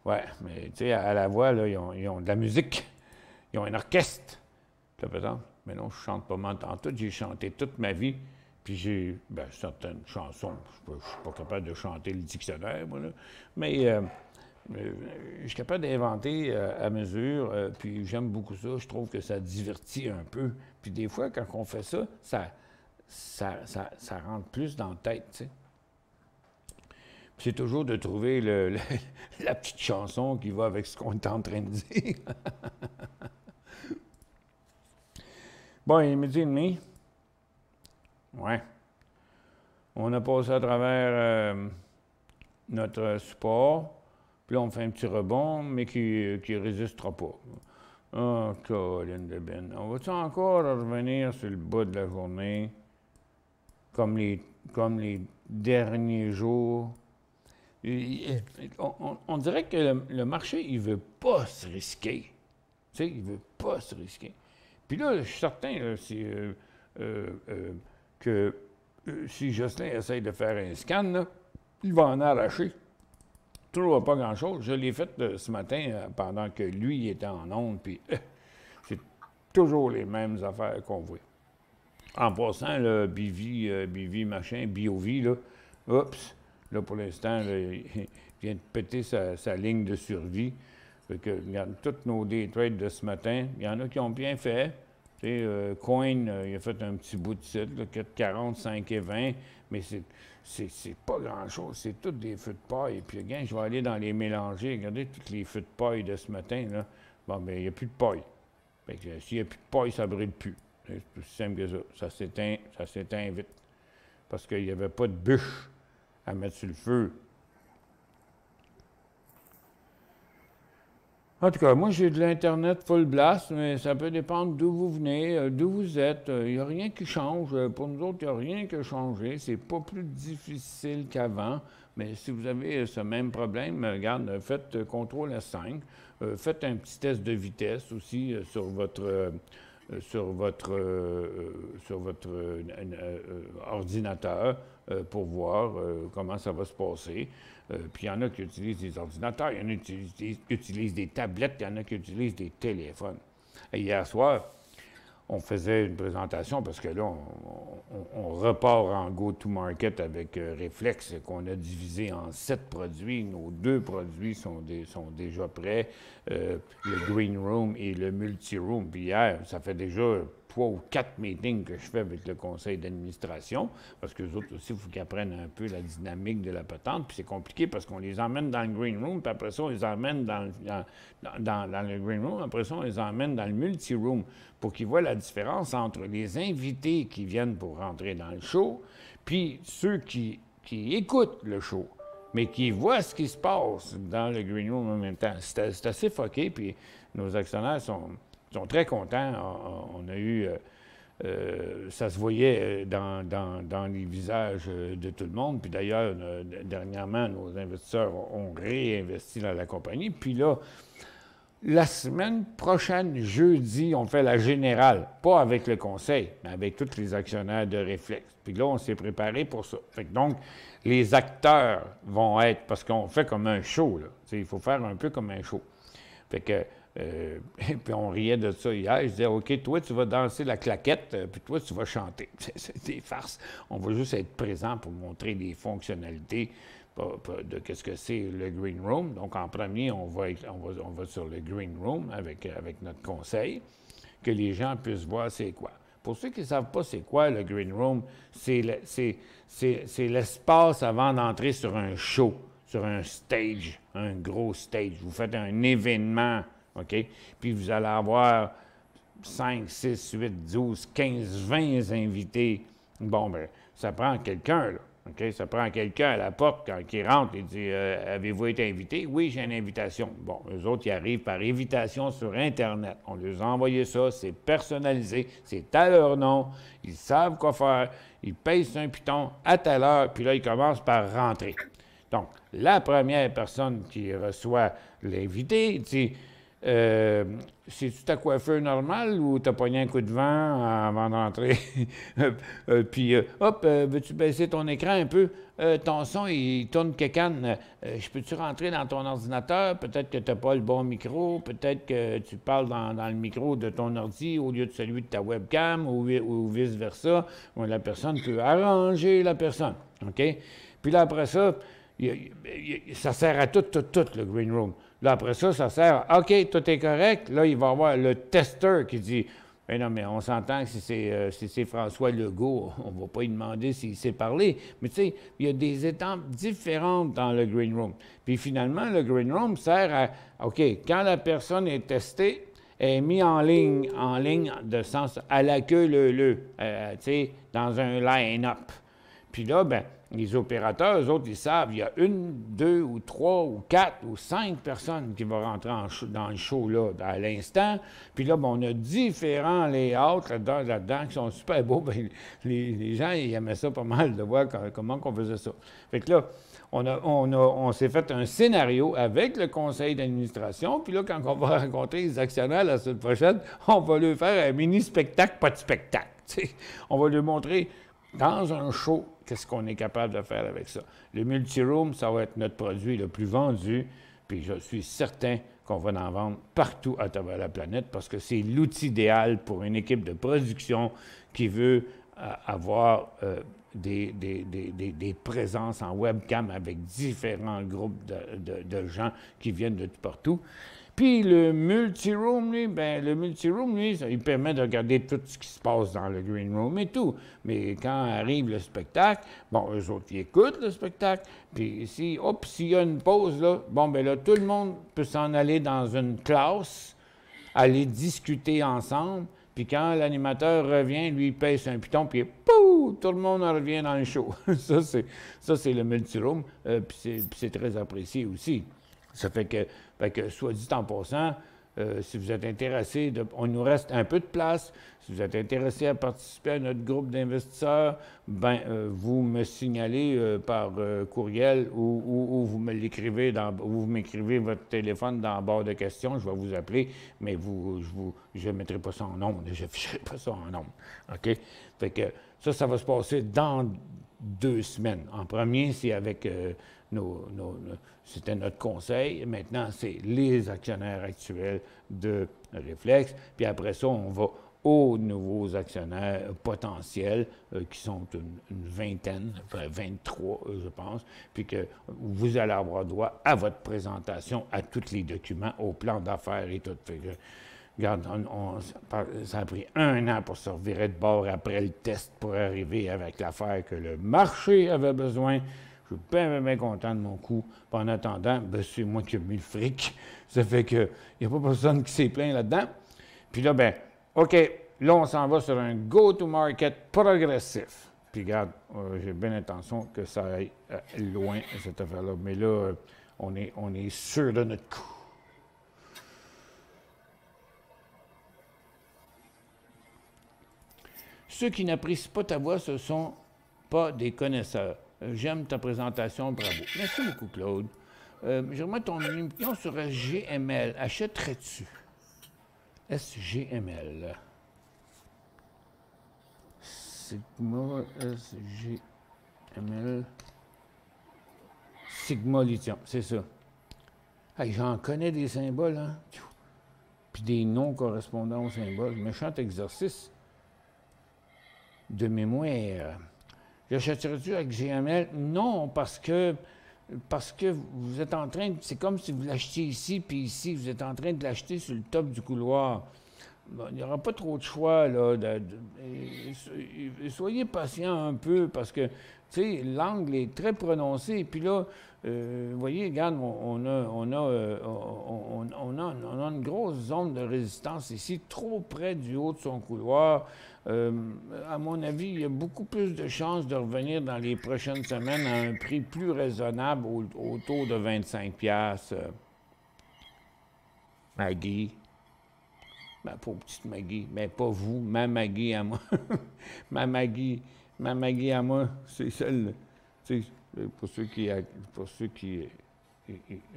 Ouais, mais tu sais, à la voix, là, ils ont de la musique. Ils ont un orchestre. Mais non, je chante pas mal en tout. J'ai chanté toute ma vie. Puis j'ai certaines chansons. Je ne suis pas capable de chanter le dictionnaire, moi, là. Mais je suis capable d'inventer à mesure. Puis j'aime beaucoup ça. Je trouve que ça divertit un peu. Puis des fois, quand on fait ça, ça rentre plus dans la tête, tu sais. C'est toujours de trouver la petite chanson qui va avec ce qu'on est en train de dire. Bon, il est 12h30. Ouais. On a passé à travers notre support. Puis là, on fait un petit rebond, mais qui ne résistera pas. Oh, Colin de Ben. On va-tu encore revenir sur le bas de la journée, comme les derniers jours? On dirait que le marché, il ne veut pas se risquer. Tu sais, il ne veut pas se risquer. Puis là, je suis certain là, que si Jocelyn essaye de faire un scan, là, il va en arracher. Toujours pas grand-chose. Je l'ai fait ce matin pendant que lui était en onde, puis c'est toujours les mêmes affaires qu'on voit. En passant, le BV machin, BOV, là, oups, Là, pour l'instant, là, il vient de péter sa ligne de survie. Fait que, regarde, tous nos day trades de ce matin, il y en a qui ont bien fait. Tu sais, Coin, il a fait un petit bout de site, 4,40, 5,20, mais c'est pas grand-chose. C'est tous des feux de paille. Puis, regarde, je vais aller dans les mélanger. Regardez tous les feux de paille de ce matin, là. Bon, bien, il n'y a plus de paille. Fait que s'il n'y a plus de paille, ça ne brûle plus. C'est aussi simple que ça. Ça s'éteint vite. Parce qu'il n'y avait pas de bûche à mettre sur le feu. En tout cas, moi, j'ai de l'Internet full blast, mais ça peut dépendre d'où vous venez, d'où vous êtes. Il n'y a rien qui change. Pour nous autres, il n'y a rien qui a changé. C'est pas plus difficile qu'avant. Mais si vous avez ce même problème, regarde, faites CTRL F5. Faites un petit test de vitesse aussi sur votre ordinateur pour voir comment ça va se passer. Puis il y en a qui utilisent des ordinateurs, il y en a qui utilisent des tablettes, il y en a qui utilisent des téléphones. Et hier soir, on faisait une présentation parce que là, on repart en go-to-market avec Reflex qu'on a divisé en 7 produits. Nos 2 produits sont déjà prêts, le Green Room et le Multi-Room. Puis hier, ça fait déjà 3 ou 4 meetings que je fais avec le conseil d'administration, parce que les autres aussi, il faut qu'ils apprennent un peu la dynamique de la patente. Puis c'est compliqué parce qu'on les emmène dans le Green Room, puis après ça, on les emmène dans le Green Room, après ça, on les emmène dans le Multi-Room pour qu'ils voient la différence entre les invités qui viennent pour rentrer dans le show, puis ceux qui écoutent le show, mais qui voient ce qui se passe dans le Green Room en même temps. C'est assez fucké, puis nos actionnaires sont très contents. On a eu... ça se voyait dans les visages de tout le monde. Puis d'ailleurs, dernièrement, nos investisseurs ont réinvesti dans la compagnie. Puis là, la semaine prochaine, jeudi, on fait la générale. Pas avec le conseil, mais avec tous les actionnaires de Reflex. Puis là, on s'est préparé pour ça. Fait que donc, les acteurs vont être... Parce qu'on fait comme un show, là. Il faut faire un peu comme un show. Fait que... puis on riait de ça hier. Je disais, OK, toi, tu vas danser la claquette, puis toi, tu vas chanter. C'est des farces. On va juste être présent pour montrer les fonctionnalités de qu'est-ce que c'est le Green Room. Donc, en premier, on va sur le Green Room avec notre conseil, que les gens puissent voir c'est quoi. Pour ceux qui ne savent pas c'est quoi le Green Room, c'est l'espace avant d'entrer sur un show, sur un stage, un gros stage. Vous faites un événement. OK? Puis vous allez avoir 5, 6, 8, 12, 15, 20 invités. Bon, bien, ça prend quelqu'un, là. OK? Ça prend quelqu'un à la porte quand il rentre et dit avez-vous été invité? Oui, j'ai une invitation. Bon, eux autres, ils arrivent par invitation sur Internet. On leur a envoyé ça, c'est personnalisé, c'est à leur nom. Ils savent quoi faire. Ils payent un piton à telle heure, puis là, ils commencent par rentrer. Donc, la première personne qui reçoit l'invité dit c'est-tu ta coiffeur normale ou t'as pogné un coup de vent avant d'entrer? Puis, hop, veux-tu baisser ton écran un peu? Ton son, il tourne kékane. Je peux-tu rentrer dans ton ordinateur? Peut-être que t'as pas le bon micro. Peut-être que tu parles dans le micro de ton ordi au lieu de celui de ta webcam ou vice-versa. La personne peut arranger la personne. OK? Puis là, après ça, ça sert à tout, le Green Room. Là, après ça, ça sert à « OK, tout est correct ». Là, il va y avoir le testeur qui dit « Mais non, mais on s'entend que si c'est François Legault, on ne va pas lui demander s'il sait parler. » Mais tu sais, il y a des étapes différentes dans le Green Room. Puis finalement, le Green Room sert à « OK, quand la personne est testée, elle est mise en ligne de sens à la queue leu-leu, tu sais, dans un line-up. » Puis là, ben les opérateurs, eux autres, ils savent, il y a 1, 2 ou 3 ou 4 ou 5 personnes qui vont rentrer dans le show là, à l'instant. Puis là, ben, on a différents layouts là-dedans qui sont super beaux. Bien, les gens, ils aimaient ça pas mal de voir comment on faisait ça. Fait que là, on s'est fait un scénario avec le conseil d'administration. Puis là, quand on va rencontrer les actionnaires la semaine prochaine, on va leur faire un mini-spectacle, pas de spectacle. T'sais. On va leur montrer dans un show qu'est-ce qu'on est capable de faire avec ça. Le Multi-Room, ça va être notre produit le plus vendu, puis je suis certain qu'on va en vendre partout à travers la planète parce que c'est l'outil idéal pour une équipe de production qui veut avoir des présences en webcam avec différents groupes de gens qui viennent de tout partout. Puis le multi-room, lui, il permet de regarder tout ce qui se passe dans le green room et tout. Mais quand arrive le spectacle, bon, eux autres, ils écoutent le spectacle. Puis s'il y a une pause, là, bon, ben là, tout le monde peut s'en aller dans une classe, aller discuter ensemble. Puis quand l'animateur revient, lui, il pèse un piton, puis pouf, tout le monde revient dans le show. Ça, c'est le multi-room. Puis c'est très apprécié aussi. Ça fait que, soit dit en passant, si vous êtes intéressé, on nous reste un peu de place. Si vous êtes intéressé à participer à notre groupe d'investisseurs, vous me signalez par courriel ou vous me l'écrivez vous m'écrivez votre téléphone dans la barre de questions, je vais vous appeler, mais je ne mettrai pas ça en nombre, je n'afficherai pas ça en nombre. OK? Fait que ça va se passer dans 2 semaines. En premier, c'est avec c'était notre conseil. Maintenant, c'est les actionnaires actuels de Réflexe. Puis après ça, on va aux nouveaux actionnaires potentiels, qui sont une vingtaine, enfin 23, je pense, puis que vous allez avoir droit à votre présentation, à tous les documents, au plan d'affaires et tout. Fait que, regarde, ça a pris 1 an pour se revirer de bord après le test pour arriver avec l'affaire que le marché avait besoin. Je suis bien content de mon coup. En attendant, c'est moi qui ai mis le fric. Ça fait qu'il n'y a pas personne qui s'est plaint là-dedans. Puis là, OK, là, on s'en va sur un go-to-market progressif. Puis regarde, j'ai bien l'intention que ça aille loin, cette affaire-là. Mais là, on est sûr de notre coup. Ceux qui n'apprécient pas ta voix, ce ne sont pas des connaisseurs. J'aime ta présentation, bravo. Merci beaucoup, Claude. J'aimerais ton opinion sur SGML. Achèterais-tu? SGML. Sigma, SGML. Sigma Lithium, c'est ça. Hey, j'en connais des symboles, hein? Puis des noms correspondant aux symboles. Méchant exercice de mémoire. J'achèterais-tu avec GML? Non, parce que vous êtes en train, c'est comme si vous l'achetiez ici, puis ici, vous êtes en train de l'acheter sur le top du couloir. Bon, il n'y aura pas trop de choix, là. Soyez patient un peu, parce que, tu sais, l'angle est très prononcé. Puis là, vous voyez, regarde, on a une grosse zone de résistance ici, trop près du haut de son couloir. À mon avis, il y a beaucoup plus de chances de revenir dans les prochaines semaines à un prix plus raisonnable, autour de 25 $. Maggie. Pauvre petite Maggie. Mais pas vous, ma Maggie à moi. ma Maggie à moi, c'est celle. Tu sais, pour ceux qui.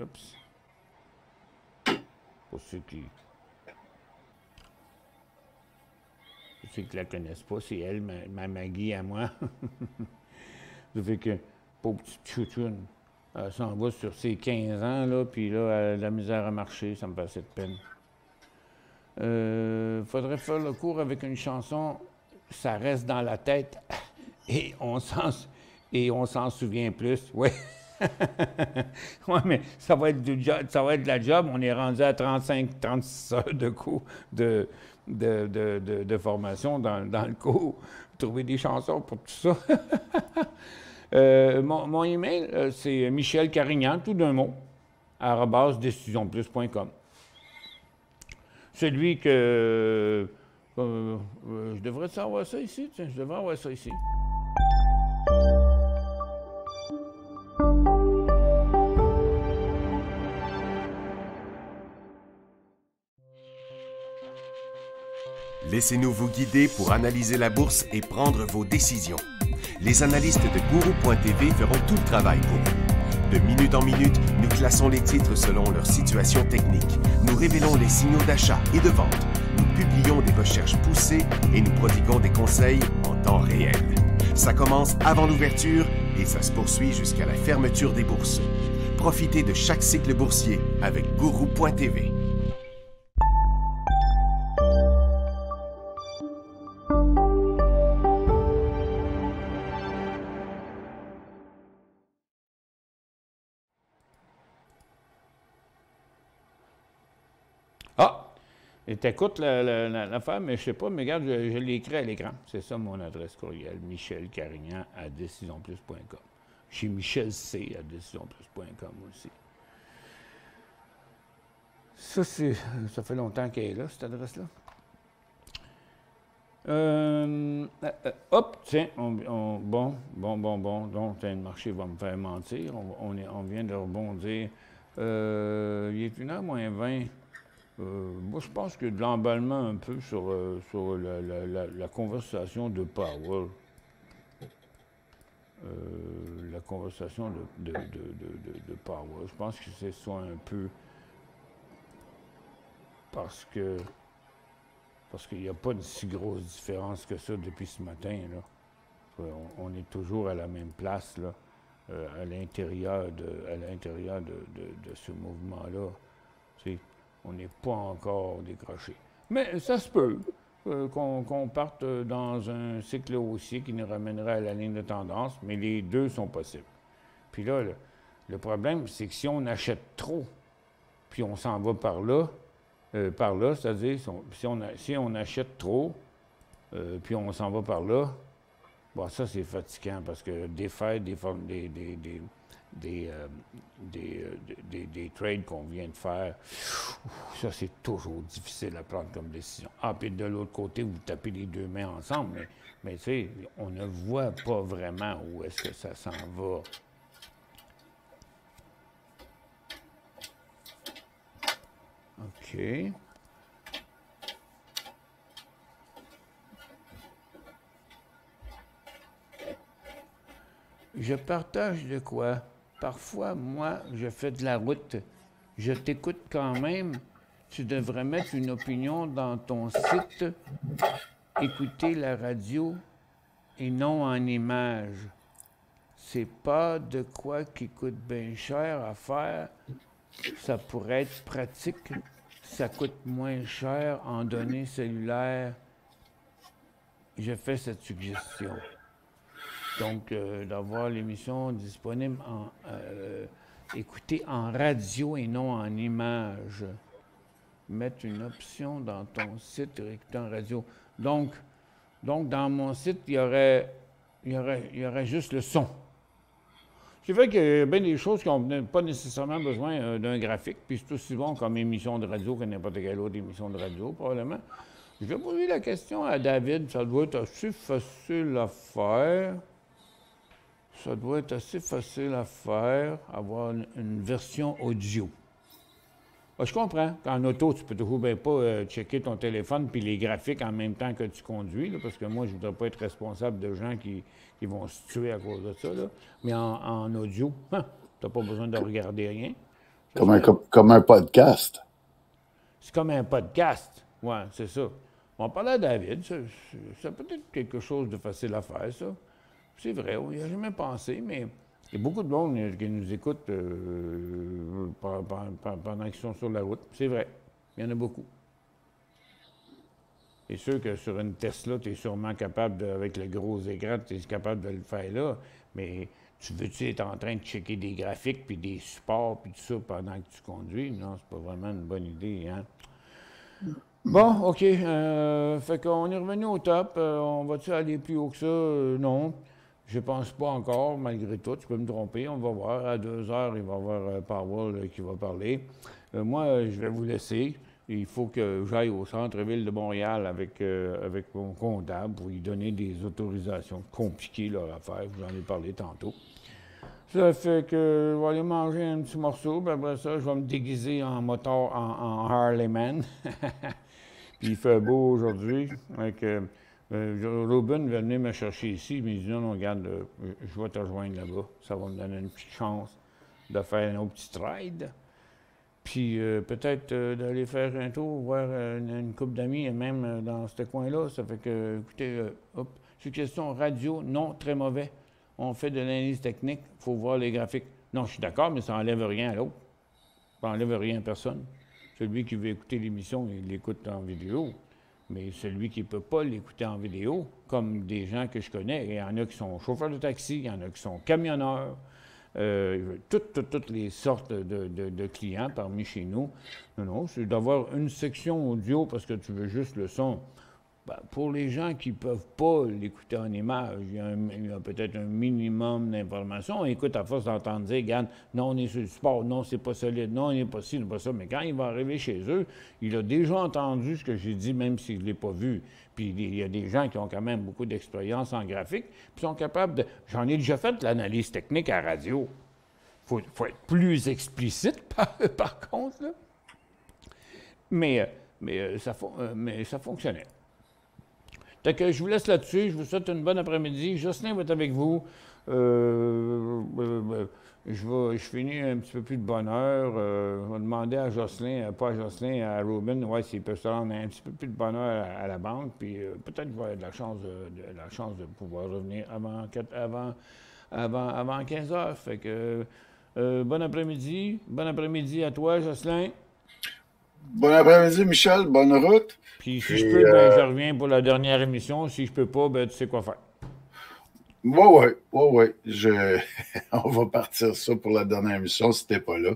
Oups. Pour ceux qui ne la connaissent pas, c'est elle, ma Maggie à moi. Ça fait que, pauvre petite chouchoune, elle s'en va sur ses 15 ans, là, puis là, elle a de la misère à marcher, ça me passait de peine. Faudrait faire le cours avec une chanson, ça reste dans la tête, et on s'en souvient plus, oui. Oui, mais ça va être de la job. On est rendu à 35-36 heures de cours de formation dans le cours. Trouver des chansons pour tout ça. Mon email, c'est Michel Carignan, tout d'un mot, @décisionplus.com. Celui que... je devrais savoir ça ici. Tiens, je devrais avoir ça ici. Laissez-nous vous guider pour analyser la bourse et prendre vos décisions. Les analystes de Guru.tv feront tout le travail pour vous. De minute en minute, nous classons les titres selon leur situation technique. Nous révélons les signaux d'achat et de vente. Nous publions des recherches poussées et nous prodiguons des conseils en temps réel. Ça commence avant l'ouverture et ça se poursuit jusqu'à la fermeture des bourses. Profitez de chaque cycle boursier avec Guru.tv. t'écoutes l'affaire, mais je sais pas, mais regarde, je l'ai écrit à l'écran. C'est ça mon adresse courriel, michelcarignan@decisionplus.com. Chez Michel C à decisionplus.com aussi. Ça fait longtemps qu'elle est là, cette adresse-là. Hop, tiens, bon, donc le marché va me faire mentir. On vient de rebondir. Il est 1h moins 20. Moi, je pense qu'il y a de l'emballement un peu sur la conversation de Powell. La conversation de Powell. Je pense que c'est soit un peu parce qu'il n'y a pas une si grosse différence que ça depuis ce matin, là. On est toujours à la même place, là, à l'intérieur de ce mouvement-là. On n'est pas encore décroché. Mais ça se peut qu'on parte dans un cycle haussier qui nous ramènerait à la ligne de tendance, mais les deux sont possibles. Puis là, le problème, c'est que si on achète trop, puis on s'en va par là, c'est-à-dire si on achète trop, puis on s'en va par là, bon, ça c'est fatigant parce que défaire des trades qu'on vient de faire, ça c'est toujours difficile à prendre comme décision. Ah, puis de l'autre côté, vous tapez les deux mains ensemble, mais tu sais, on ne voit pas vraiment où est-ce que ça s'en va. OK. Je partage de quoi? Parfois, moi, je fais de la route. Je t'écoute quand même. Tu devrais mettre une opinion dans ton site. Écouter la radio et non en images. C'est pas de quoi qui coûte bien cher à faire. Ça pourrait être pratique. Ça coûte moins cher en données cellulaires. Je fais cette suggestion. Donc, d'avoir l'émission disponible écoutée en radio et non en images. Mettre une option dans ton site écouter en radio. Donc, dans mon site, il y aurait juste le son. C'est vrai qu'il y a bien des choses qui n'ont pas nécessairement besoin d'un graphique, puis c'est aussi bon comme émission de radio que n'importe quelle autre émission de radio, probablement. Je vais poser la question à David. Ça doit être assez facile à faire. Ça doit être assez facile à faire, avoir une version audio. Ah, je comprends. En auto, tu peux toujours bien pas checker ton téléphone puis les graphiques en même temps que tu conduis, là, parce que moi, je ne voudrais pas être responsable de gens qui vont se tuer à cause de ça. Là. Mais en audio, tu n'as pas besoin de regarder rien. Comme un podcast. C'est comme un podcast. Oui, c'est ça. On parlait à David. Ça peut être quelque chose de facile à faire, ça. C'est vrai, on n'y a jamais pensé, mais il y a beaucoup de monde qui nous écoute pendant qu'ils sont sur la route. C'est vrai, il y en a beaucoup. C'est sûr que sur une Tesla, tu es sûrement capable, avec le gros écran, tu es capable de le faire là, mais tu veux-tu être en train de checker des graphiques, puis des supports, puis tout ça pendant que tu conduis? Non, c'est pas vraiment une bonne idée, hein? Bon, OK. Fait qu'on est revenu au top. On va-tu aller plus haut que ça? Non. Je pense pas encore, malgré tout. Tu peux me tromper. On va voir. À 2 heures, il va y avoir Powell qui va parler. Moi, je vais vous laisser. Il faut que j'aille au centre-ville de Montréal avec mon comptable pour lui donner des autorisations compliquées là, à faire. J'en ai parlé tantôt. Ça fait que je vais aller manger un petit morceau. Puis après ça, je vais me déguiser en moteur, en Harleyman. Puis il fait beau aujourd'hui. Ruben va venir me chercher ici. Il me dit non, regarde, je vais te rejoindre là-bas. Ça va me donner une petite chance de faire un autre petit ride. Puis peut-être d'aller faire un tour, voir une couple d'amis, même dans ce coin-là. Ça fait que, écoutez, suggestion radio, non, très mauvais. On fait de l'analyse technique, il faut voir les graphiques. Non, je suis d'accord, mais ça n'enlève rien à l'autre. Ça n'enlève rien à personne. Celui qui veut écouter l'émission, il l'écoute en vidéo. Mais celui qui ne peut pas l'écouter en vidéo, comme des gens que je connais, il y en a qui sont chauffeurs de taxi, il y en a qui sont camionneurs, toutes les sortes de clients parmi chez nous. Non, c'est d'avoir une section audio parce que tu veux juste le son. Ben, pour les gens qui ne peuvent pas l'écouter en image, il y a peut-être un minimum d'informations. On écoute à force d'entendre dire, regarde, non, on est sur le sport, non, c'est pas solide, non, on n'est pas ci, on n'est pas ça. Mais quand il va arriver chez eux, il a déjà entendu ce que j'ai dit, même s'il ne l'a pas vu. Puis il y a des gens qui ont quand même beaucoup d'expérience en graphique, puis sont capables de... J'en ai déjà fait de l'analyse technique à la radio. Faut être plus explicite, par contre, là. Mais ça fonctionnait. Fait que je vous laisse là-dessus. Je vous souhaite une bonne après-midi. Jocelyn va être avec vous. Je finis un petit peu plus de bonne heure. Je vais demander à Jocelyn, pas à Jocelyn, à Ruben, ouais, s'il peut se rendre un petit peu plus de bonne heure à la banque. Puis peut-être qu'il va avoir de la chance de pouvoir revenir avant 15 heures. Fait que bon après-midi. Bon après-midi à toi, Jocelyn. Bon après-midi, Michel. Bonne route. Puis si je peux, ben, je reviens pour la dernière émission. Si je peux pas, ben, tu sais quoi faire. Oui. On va partir ça pour la dernière émission si t'es pas là.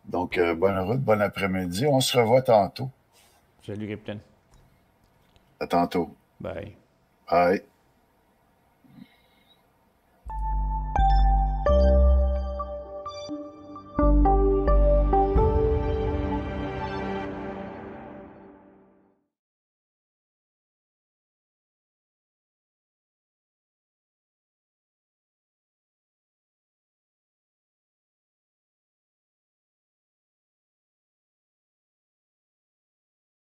Donc, bonne route, bon après-midi. On se revoit tantôt. Salut, Capitaine. À tantôt. Bye. Bye.